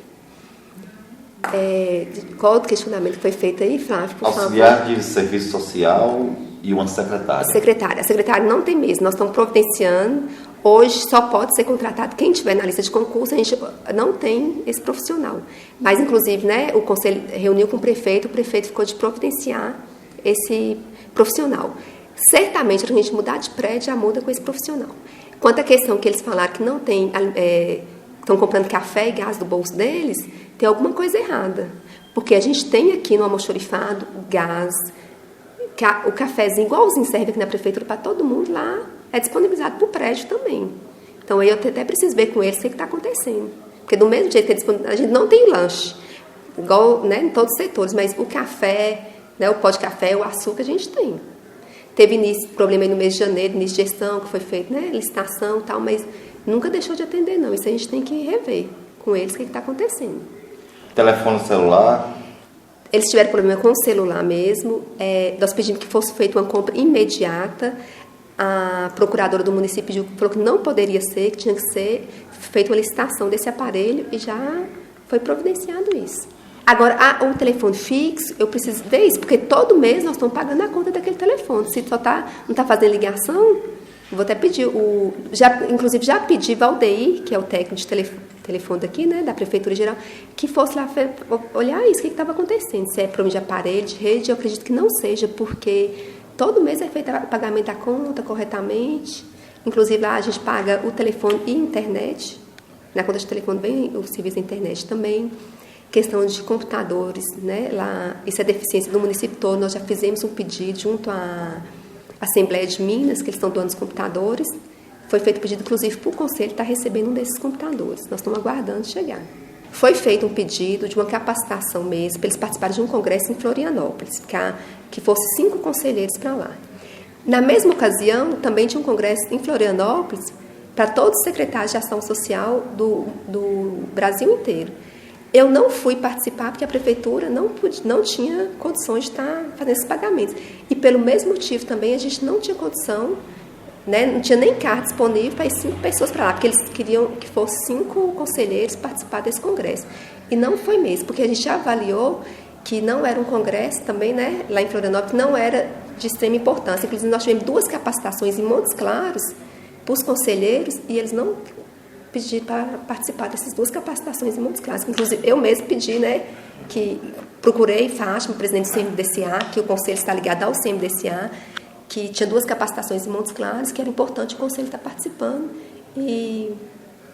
Qual outro questionamento que foi feito aí, Flávio? Auxiliar de serviço social e uma secretária. A secretária não tem mesmo, nós estamos providenciando. Hoje só pode ser contratado quem estiver na lista de concurso, a gente não tem esse profissional. Mas, inclusive, né, o conselho reuniu com o prefeito ficou de providenciar esse profissional. Certamente, se a gente mudar de prédio, já muda com esse profissional. Quanto à questão que eles falaram que não tem, estão comprando café e gás do bolso deles, tem alguma coisa errada. Porque a gente tem aqui no almoxarifado gás, o cafezinho, igualzinho serve aqui na prefeitura para todo mundo, lá é disponibilizado para o prédio também. Então, aí eu até preciso ver com eles o que está acontecendo. Porque do mesmo jeito que a gente não tem lanche, igual, né, em todos os setores, mas o café, né, o pó de café, o açúcar, a gente tem. Teve problema aí no mês de janeiro, início de gestão, que foi feito, né, licitação e tal, mas nunca deixou de atender, não. Isso a gente tem que rever com eles o que está acontecendo. Telefone celular. Eles tiveram problema com o celular mesmo. Nós pedimos que fosse feita uma compra imediata. A procuradora do município falou que não poderia ser, que tinha que ser feita uma licitação desse aparelho e já foi providenciado isso. Agora, o telefone fixo, eu preciso ver isso, porque todo mês nós estamos pagando a conta daquele telefone. Se só não está fazendo ligação, vou até pedir, inclusive já pedi Valdeir, que é o técnico de telefone daqui, né, da Prefeitura Geral, que fosse lá olhar isso, o que estava acontecendo. Se é problema de aparelho, de rede, eu acredito que não seja, porque todo mês é feito o pagamento da conta corretamente. Inclusive lá a gente paga o telefone e internet. Na conta de telefone vem o serviço da internet também. Questão de computadores, né, lá, isso é deficiência do município todo. Nós já fizemos um pedido junto à Assembleia de Minas, que eles estão doando os computadores. Foi feito pedido, inclusive, para o Conselho estar recebendo um desses computadores. Nós estamos aguardando chegar. Foi feito um pedido de uma capacitação mesmo, para eles participarem de um congresso em Florianópolis, que fosse 5 conselheiros para lá. Na mesma ocasião, também tinha um congresso em Florianópolis para todos os secretários de ação social do Brasil inteiro. Eu não fui participar porque a prefeitura não tinha condições de estar fazendo esses pagamentos. E pelo mesmo motivo também a gente não tinha condição, né, não tinha nem carta disponível para ir 5 pessoas para lá, porque eles queriam que fossem 5 conselheiros participar desse congresso. E não foi mesmo, porque a gente já avaliou que não era um congresso também, né, lá em Florianópolis, não era de extrema importância. Inclusive nós tivemos 2 capacitações em Montes Claros para os conselheiros e eles não pediram para participar dessas 2 capacitações em Montes Claros. Inclusive eu mesmo pedi, né, que procurei Fátima, presidente do CMDCA, que o conselho está ligado ao CMDCA, que tinha 2 capacitações em Montes Claros, que era importante o conselho estar participando, e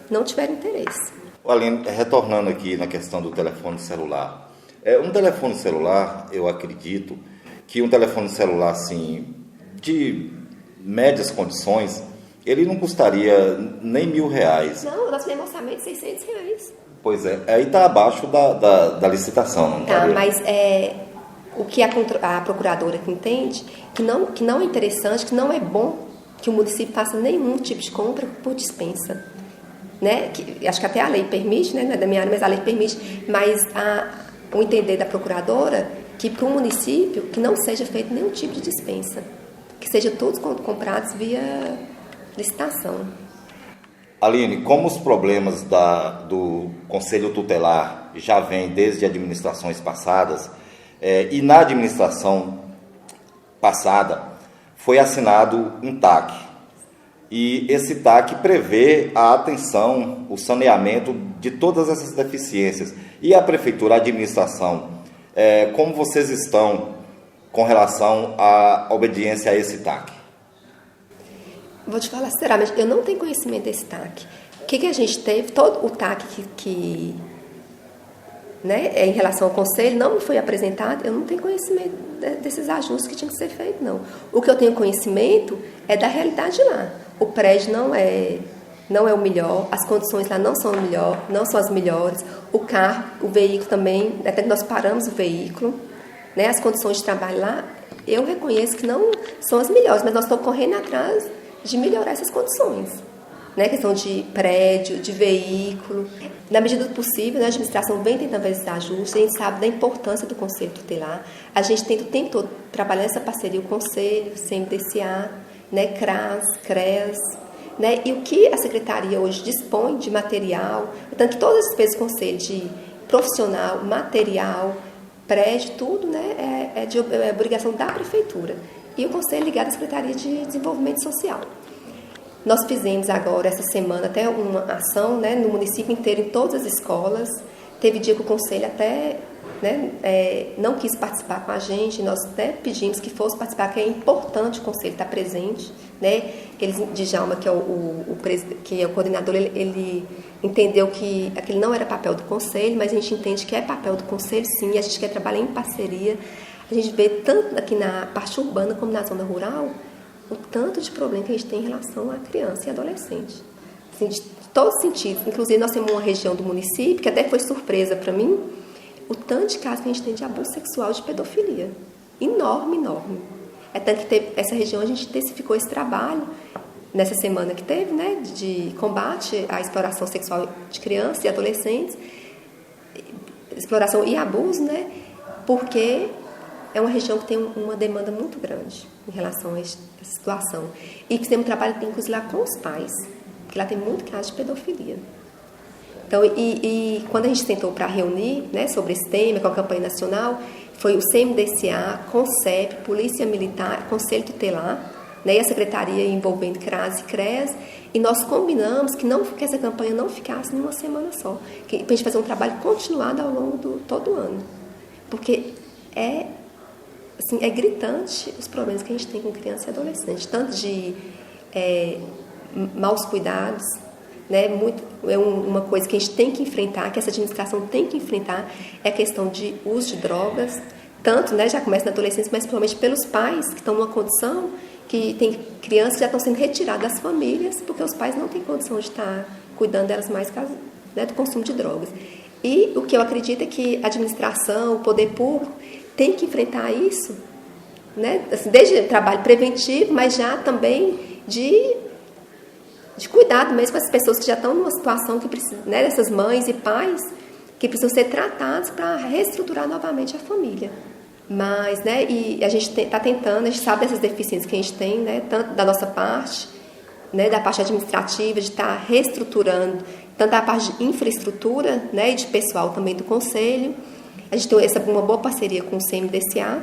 não tiveram interesse. Aline, retornando aqui na questão do telefone celular. Um telefone celular, eu acredito que um telefone celular assim, de médias condições, ele não custaria nem R$1.000. Não, nós temos orçamento de R$600. Pois é, aí está abaixo da licitação, não está? Tá, mas o que a procuradora entende, que não é interessante, que não é bom que o município faça nenhum tipo de compra por dispensa. Né? Acho que até a lei permite, né? Não é da minha área, mas a lei permite, mas o entender da procuradora que para o município que não seja feito nenhum tipo de dispensa, que sejam todos comprados via licitação. Aline, como os problemas do Conselho Tutelar já vêm desde administrações passadas, e na administração passada foi assinado um TAC, e esse TAC prevê a atenção, o saneamento de todas essas deficiências. E a Prefeitura, a administração, como vocês estão com relação à obediência a esse TAC? Vou te falar sinceramente, eu não tenho conhecimento desse TAC. O que a gente teve, todo o TAC né, em relação ao conselho não me foi apresentado, eu não tenho conhecimento desses ajustes que tinham que ser feitos, não. O que eu tenho conhecimento é da realidade lá. O prédio não é o melhor, as condições lá não são as melhores, o carro, o veículo também, até que nós paramos o veículo, né, as condições de trabalho lá, eu reconheço que não são as melhores, mas nós estamos correndo atrás de melhorar essas condições. Né, questão de prédio, de veículo. Na medida do possível, a administração vem tentando fazer esses ajustes, a gente sabe da importância do Conselho Tutelar. A gente tenta o tempo todo trabalhar essa parceria, o Conselho, CMDCA, né, CRAS, CREAS, né, e o que a Secretaria hoje dispõe de material, tanto que todas as despesas do Conselho, de profissional, material, prédio, tudo, né, é obrigação da Prefeitura. E o Conselho ligado à Secretaria de Desenvolvimento Social. Nós fizemos agora, essa semana, até uma ação, né, no município inteiro, em todas as escolas. Teve dia que o Conselho até, né, não quis participar com a gente, nós até pedimos que fosse participar, que é importante o Conselho estar presente. Né? Djalma, que é o coordenador, ele entendeu que aquele não era papel do Conselho, mas a gente entende que é papel do Conselho, sim, a gente quer trabalhar em parceria. A gente vê tanto aqui na parte urbana como na zona rural, o tanto de problema que a gente tem em relação à criança e adolescente. Assim, de todos os sentidos. Inclusive, nós temos uma região do município, que até foi surpresa para mim, o tanto de casos que a gente tem de abuso sexual e de pedofilia. Enorme, enorme. É tanto que essa região a gente intensificou esse trabalho, nessa semana que teve, né, de combate à exploração sexual de crianças e adolescentes, exploração e abuso, né, porque é uma região que tem uma demanda muito grande em relação a essa situação. E fizemos um trabalho, inclusive, lá com os pais, porque lá tem muito caso de pedofilia. Então, quando a gente tentou para reunir, né, sobre esse tema, com a campanha nacional, foi o CMDCA, CONCEP, Polícia Militar, Conselho Tutelar, né, e a Secretaria envolvendo CRAS e CREAS, e nós combinamos que essa campanha não ficasse numa semana só, para a gente fazer um trabalho continuado ao longo de todo o ano. Porque é gritante os problemas que a gente tem com criança e adolescente, tanto de maus cuidados, né, uma coisa que a gente tem que enfrentar, que essa administração tem que enfrentar, é a questão de uso de drogas, tanto, né, já começa na adolescência, mas principalmente pelos pais que estão numa condição que tem crianças que já estão sendo retiradas das famílias, porque os pais não têm condição de estar cuidando delas mais, né, do consumo de drogas. E o que eu acredito é que a administração, o poder público, tem que enfrentar isso, né? Assim, desde trabalho preventivo, mas já também de cuidado mesmo com as pessoas que já estão numa situação que precisam, né, dessas mães e pais que precisam ser tratados para reestruturar novamente a família. Mas, né, e a gente está tentando, a gente sabe dessas deficiências que a gente tem, né, tanto da nossa parte, né, da parte administrativa, de estar reestruturando, tanto da parte de infraestrutura, né, e de pessoal também do Conselho. A gente tem uma boa parceria com o CMDCA,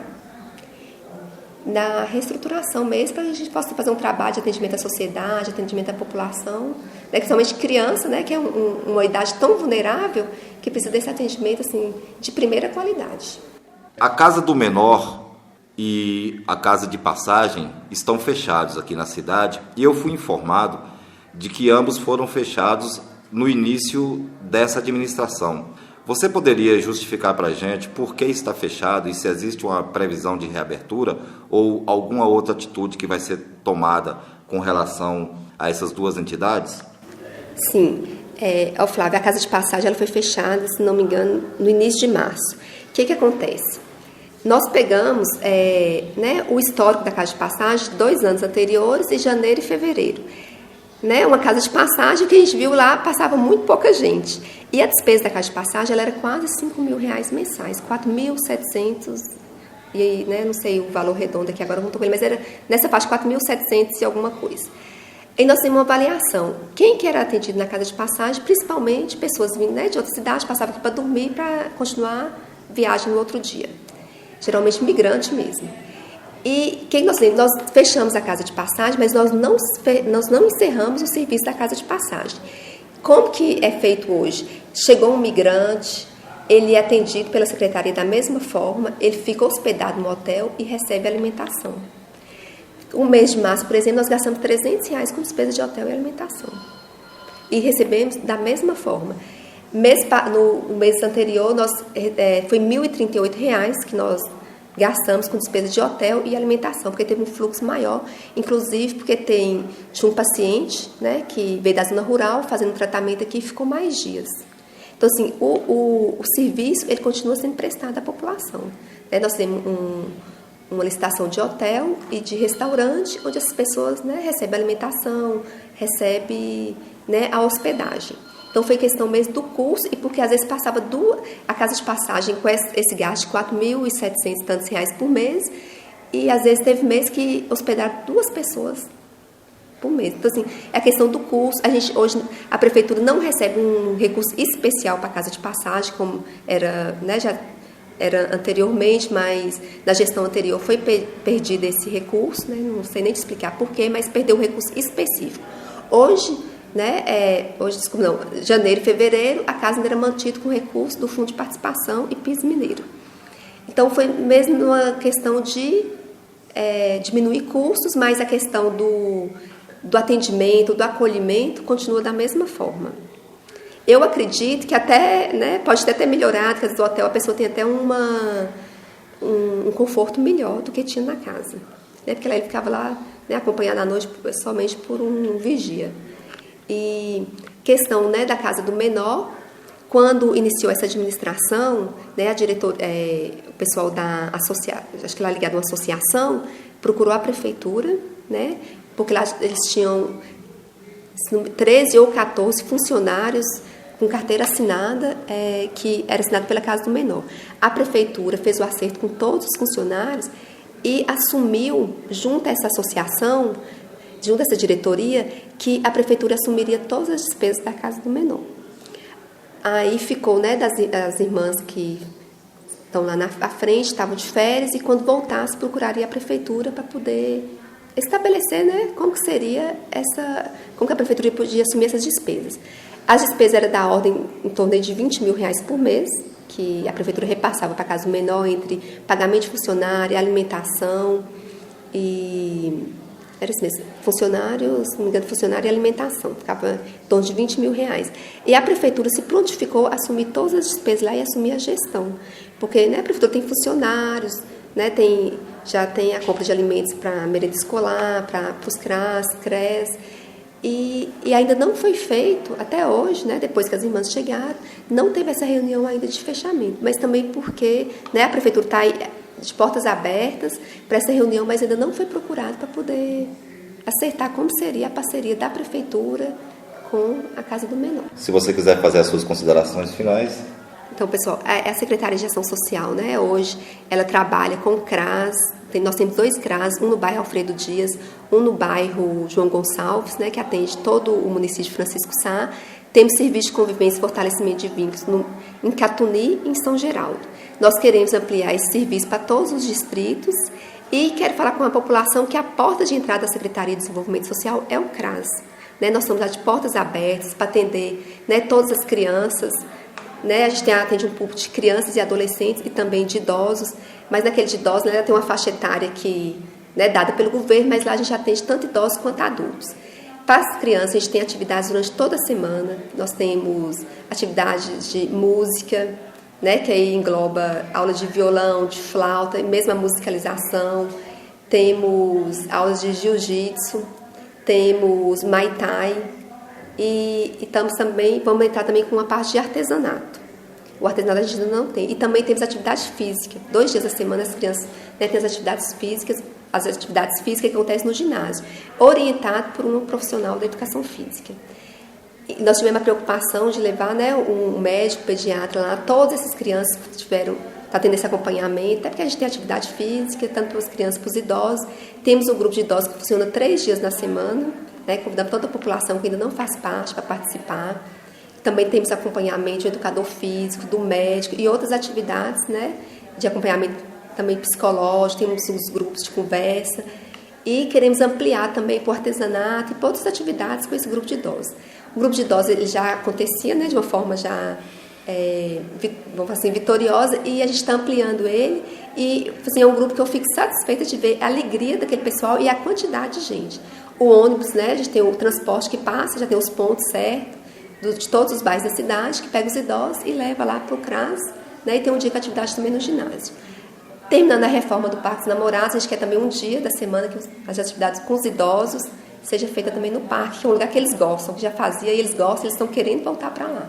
na reestruturação mesmo, para que a gente possa fazer um trabalho de atendimento à sociedade, atendimento à população, né, principalmente criança, né, que é uma idade tão vulnerável, que precisa desse atendimento assim, de primeira qualidade. A Casa do Menor e a Casa de Passagem estão fechados aqui na cidade, e eu fui informado de que ambos foram fechados no início dessa administração. Você poderia justificar para a gente por que está fechado e se existe uma previsão de reabertura ou alguma outra atitude que vai ser tomada com relação a essas duas entidades? Sim. Flávio, a Casa de Passagem ela foi fechada, se não me engano, no início de março. O que acontece? Nós pegamos né, o histórico da Casa de Passagem de 2 anos anteriores, em janeiro e fevereiro. Né, uma casa de passagem que a gente viu lá, passava muito pouca gente. E a despesa da casa de passagem ela era quase R$5.000 mensais, 4.700, e né, não sei o valor redondo aqui agora, não estou com ele, mas era nessa faixa 4.700 e alguma coisa. E nós temos uma avaliação. Quem que era atendido na casa de passagem, principalmente pessoas vindo, né, de outra cidade, passavam aqui para dormir para continuar a viagem no outro dia. Geralmente migrante mesmo. E o que nós fizemos? Nós fechamos a casa de passagem, mas nós não encerramos o serviço da casa de passagem. Como que é feito hoje? Chegou um migrante, ele é atendido pela secretaria da mesma forma, ele fica hospedado no hotel e recebe alimentação. O mês de março, por exemplo, nós gastamos R$300 com despesa de hotel e alimentação. E recebemos da mesma forma. No mês anterior, foi R$1.038 que nós gastamos com despesa de hotel e alimentação, porque teve um fluxo maior, inclusive porque tinha um paciente, né, que veio da zona rural fazendo um tratamento aqui e ficou mais dias. Então, assim, o serviço ele continua sendo prestado à população. Nós temos uma licitação de hotel e de restaurante, onde as pessoas, né, recebem alimentação, recebem, né, a hospedagem. Então, foi questão mesmo do curso, e porque às vezes passava a casa de passagem com esse gasto de R$4.700 e tantos por mês, e às vezes teve mês que hospedaram 2 pessoas por mês. Então, assim, é a questão do curso. Hoje, a prefeitura não recebe um recurso especial para a casa de passagem, como era, né, já era anteriormente, mas na gestão anterior foi perdido esse recurso, né, não sei nem te explicar porquê, mas perdeu um recurso específico. Hoje, janeiro e fevereiro, a casa ainda era mantida com recurso do Fundo de Participação e PIS Mineiro. Então, foi mesmo uma questão de diminuir custos, mas a questão do atendimento, do acolhimento, continua da mesma forma. Eu acredito que até, né, pode até ter melhorado, que às vezes o hotel a pessoa tem até um conforto melhor do que tinha na casa. Né, porque lá ele ficava lá, né, acompanhado à noite somente por um vigia. E questão, né, da casa do menor, quando iniciou essa administração, né, o pessoal da associação, acho que lá ligado a uma associação, procurou a prefeitura, né, porque lá eles tinham 13 ou 14 funcionários com carteira assinada, que era assinada pela casa do menor. A prefeitura fez o acerto com todos os funcionários e assumiu, junto a essa associação, junto a essa diretoria, que a prefeitura assumiria todas as despesas da casa do menor. Aí ficou, né, das irmãs que estão lá na frente, estavam de férias, e quando voltasse procuraria a prefeitura para poder estabelecer, né, como que a prefeitura podia assumir essas despesas. As despesas eram da ordem em torno de R$20.000 por mês, que a prefeitura repassava para a casa do menor entre pagamento de funcionário, alimentação e... Era isso mesmo, funcionários, se não me engano, funcionário e alimentação. Ficava em torno de R$20.000. E a prefeitura se prontificou a assumir todas as despesas lá e assumir a gestão. Porque, né, a prefeitura tem funcionários, né, já tem a compra de alimentos para merenda escolar, para os CRAS. E ainda não foi feito, até hoje, né, depois que as irmãs chegaram, não teve essa reunião ainda de fechamento. Mas também porque, né, a prefeitura está aí de portas abertas para essa reunião, mas ainda não foi procurado para poder acertar como seria a parceria da prefeitura com a Casa do Menor. Se você quiser fazer as suas considerações finais. Então, pessoal, a Secretaria de Ação Social, né, hoje, ela trabalha com CRAS. Nós temos 2 CRAS, um no bairro Alfredo Dias, um no bairro João Gonçalves, né, que atende todo o município de Francisco Sá. Temos serviço de convivência e fortalecimento de vínculos em Catuni e em São Geraldo. Nós queremos ampliar esse serviço para todos os distritos e quero falar com a população que a porta de entrada da Secretaria de Desenvolvimento Social é o CRAS. Né, nós estamos lá de portas abertas para atender, né, todas as crianças. Né, a gente atende um público de crianças e adolescentes e também de idosos, mas naquele de idosos, né, tem uma faixa etária que, né, dada pelo governo, mas lá a gente atende tanto idosos quanto adultos. Para as crianças, a gente tem atividades durante toda a semana. Nós temos atividades de música, né, que aí engloba aula de violão, de flauta, e mesmo a musicalização. Temos aulas de jiu-jitsu, temos muay thai e vamos entrar também com uma parte de artesanato. O artesanato a gente ainda não tem. E também temos atividade física. 2 dias da semana as crianças, né, têm as atividades físicas que acontecem no ginásio, orientado por um profissional da educação física. E nós tivemos a preocupação de levar, né, um médico, pediatra lá, todas essas crianças que tá tendo esse acompanhamento, até porque a gente tem atividade física, tanto para as crianças como para os idosos. Temos um grupo de idosos que funciona 3 dias na semana, né, convidando toda a população que ainda não faz parte para participar. Também temos acompanhamento do educador físico, do médico e outras atividades, né, de acompanhamento também psicológico, temos os grupos de conversa e queremos ampliar também para o artesanato e para outras atividades com esse grupo de idosos. O grupo de idosos ele já acontecia, né, de uma forma já vamos falar assim, vitoriosa, e a gente está ampliando ele, e assim, é um grupo que eu fico satisfeita de ver a alegria daquele pessoal e a quantidade de gente. O ônibus, né, a gente tem o transporte que passa, já tem os pontos certos de todos os bairros da cidade, que pega os idosos e leva lá para o CRAS, né, e tem um dia de atividade também no ginásio. Terminando a reforma do Parque dos Namorados, a gente quer também um dia da semana que as atividades com os idosos seja feita também no parque, que é um lugar que eles gostam, que já fazia e eles gostam, eles estão querendo voltar para lá.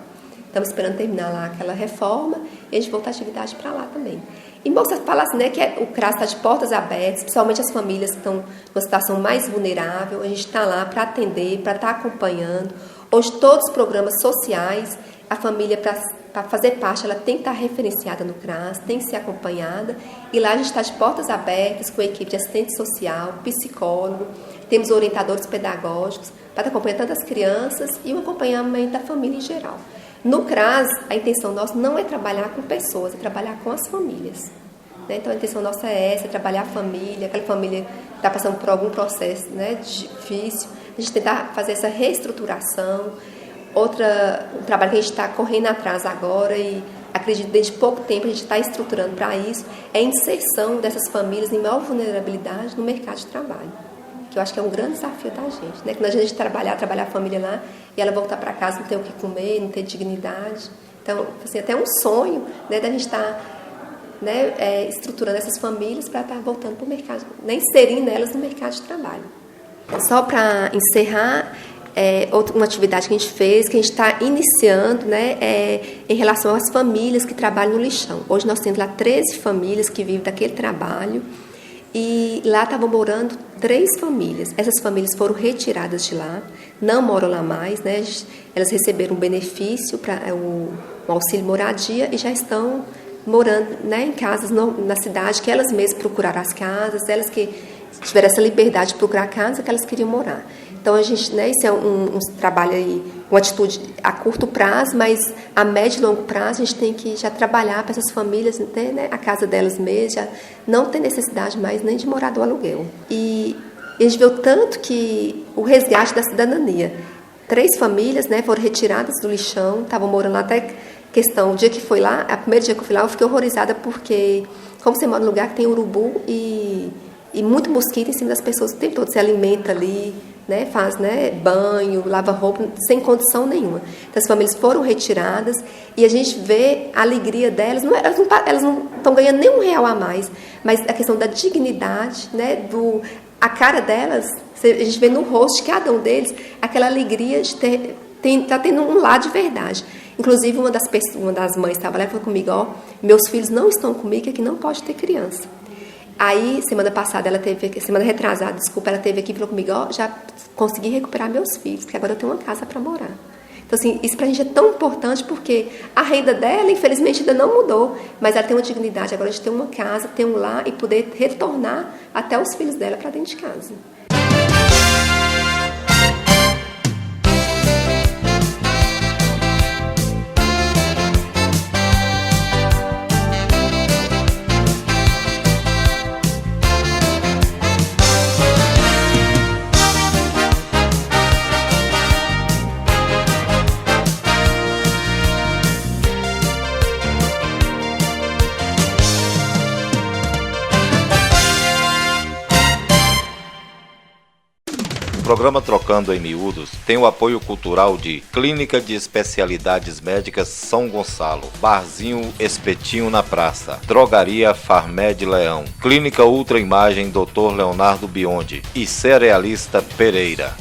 Estamos esperando terminar lá aquela reforma e a gente voltar a atividade para lá também. E você fala assim, né, que o CRAS está de portas abertas, principalmente as famílias que estão numa situação mais vulnerável, a gente está lá para atender, para estar acompanhando. Hoje todos os programas sociais, a família para fazer parte, ela tem que estar referenciada no CRAS, tem que ser acompanhada, e lá a gente está de portas abertas com a equipe de assistente social, psicólogo, temos orientadores pedagógicos para estar acompanhando tanto as crianças e o acompanhamento da família em geral. No CRAS, a intenção nossa não é trabalhar com pessoas, é trabalhar com as famílias. Né? Então, a intenção nossa é essa, é trabalhar a família, aquela família que está passando por algum processo, né, difícil, a gente tentar fazer essa reestruturação. Um trabalho que a gente está correndo atrás agora e acredito que desde pouco tempo a gente está estruturando para isso, é a inserção dessas famílias em maior vulnerabilidade no mercado de trabalho. Que eu acho que é um grande desafio da gente, né? Quando a gente trabalhar a família lá e ela voltar para casa não ter o que comer, não ter dignidade. Então, assim, até um sonho, né, da gente estar estruturando essas famílias para estar voltando para o mercado, né, inserindo elas no mercado de trabalho. Só para encerrar, uma atividade que a gente fez, que a gente está iniciando, né, em relação às famílias que trabalham no lixão. Hoje nós temos lá 13 famílias que vivem daquele trabalho. E lá estavam morando 3 famílias. Essas famílias foram retiradas de lá, não moram lá mais, né? Elas receberam um benefício para o auxílio moradia e já estão morando, né, em casas na cidade, que elas mesmas procuraram as casas, elas que tiveram essa liberdade de procurar a casa que elas queriam morar. Então, a gente, né, isso é um trabalho aí, uma atitude a curto prazo, mas a médio e longo prazo a gente tem que já trabalhar para essas famílias, né, a casa delas mesmas, já não ter necessidade mais nem de morar do aluguel. E a gente viu tanto que o resgate da cidadania. 3 famílias, né, foram retiradas do lixão, estavam morando lá até questão, o dia que foi lá, o primeiro dia que eu fui lá, eu fiquei horrorizada porque, como você mora num lugar que tem urubu e muito mosquito em cima das pessoas o tempo todo, se alimenta ali, né, faz, né, banho, lava roupa, sem condição nenhuma. Então, as famílias foram retiradas e a gente vê a alegria delas, elas não estão ganhando nem R$1 a mais, mas a questão da dignidade, né, a cara delas, a gente vê no rosto de cada um deles aquela alegria de tá tendo um lar de verdade. Inclusive, uma das mães estava lá e falou comigo, meus filhos não estão comigo, aqui não pode ter criança. Aí, semana retrasada, ela teve aqui e falou comigo, já consegui recuperar meus filhos, porque agora eu tenho uma casa para morar. Então, assim, isso pra gente é tão importante porque a renda dela, infelizmente, ainda não mudou, mas ela tem uma dignidade agora de ter uma casa, ter um lar e poder retornar até os filhos dela para dentro de casa. O programa Trocando em Miúdos tem o apoio cultural de Clínica de Especialidades Médicas São Gonçalo, Barzinho Espetinho na Praça, Drogaria Farmed Leão, Clínica Ultra Imagem Dr. Leonardo Biondi e Cerealista Pereira.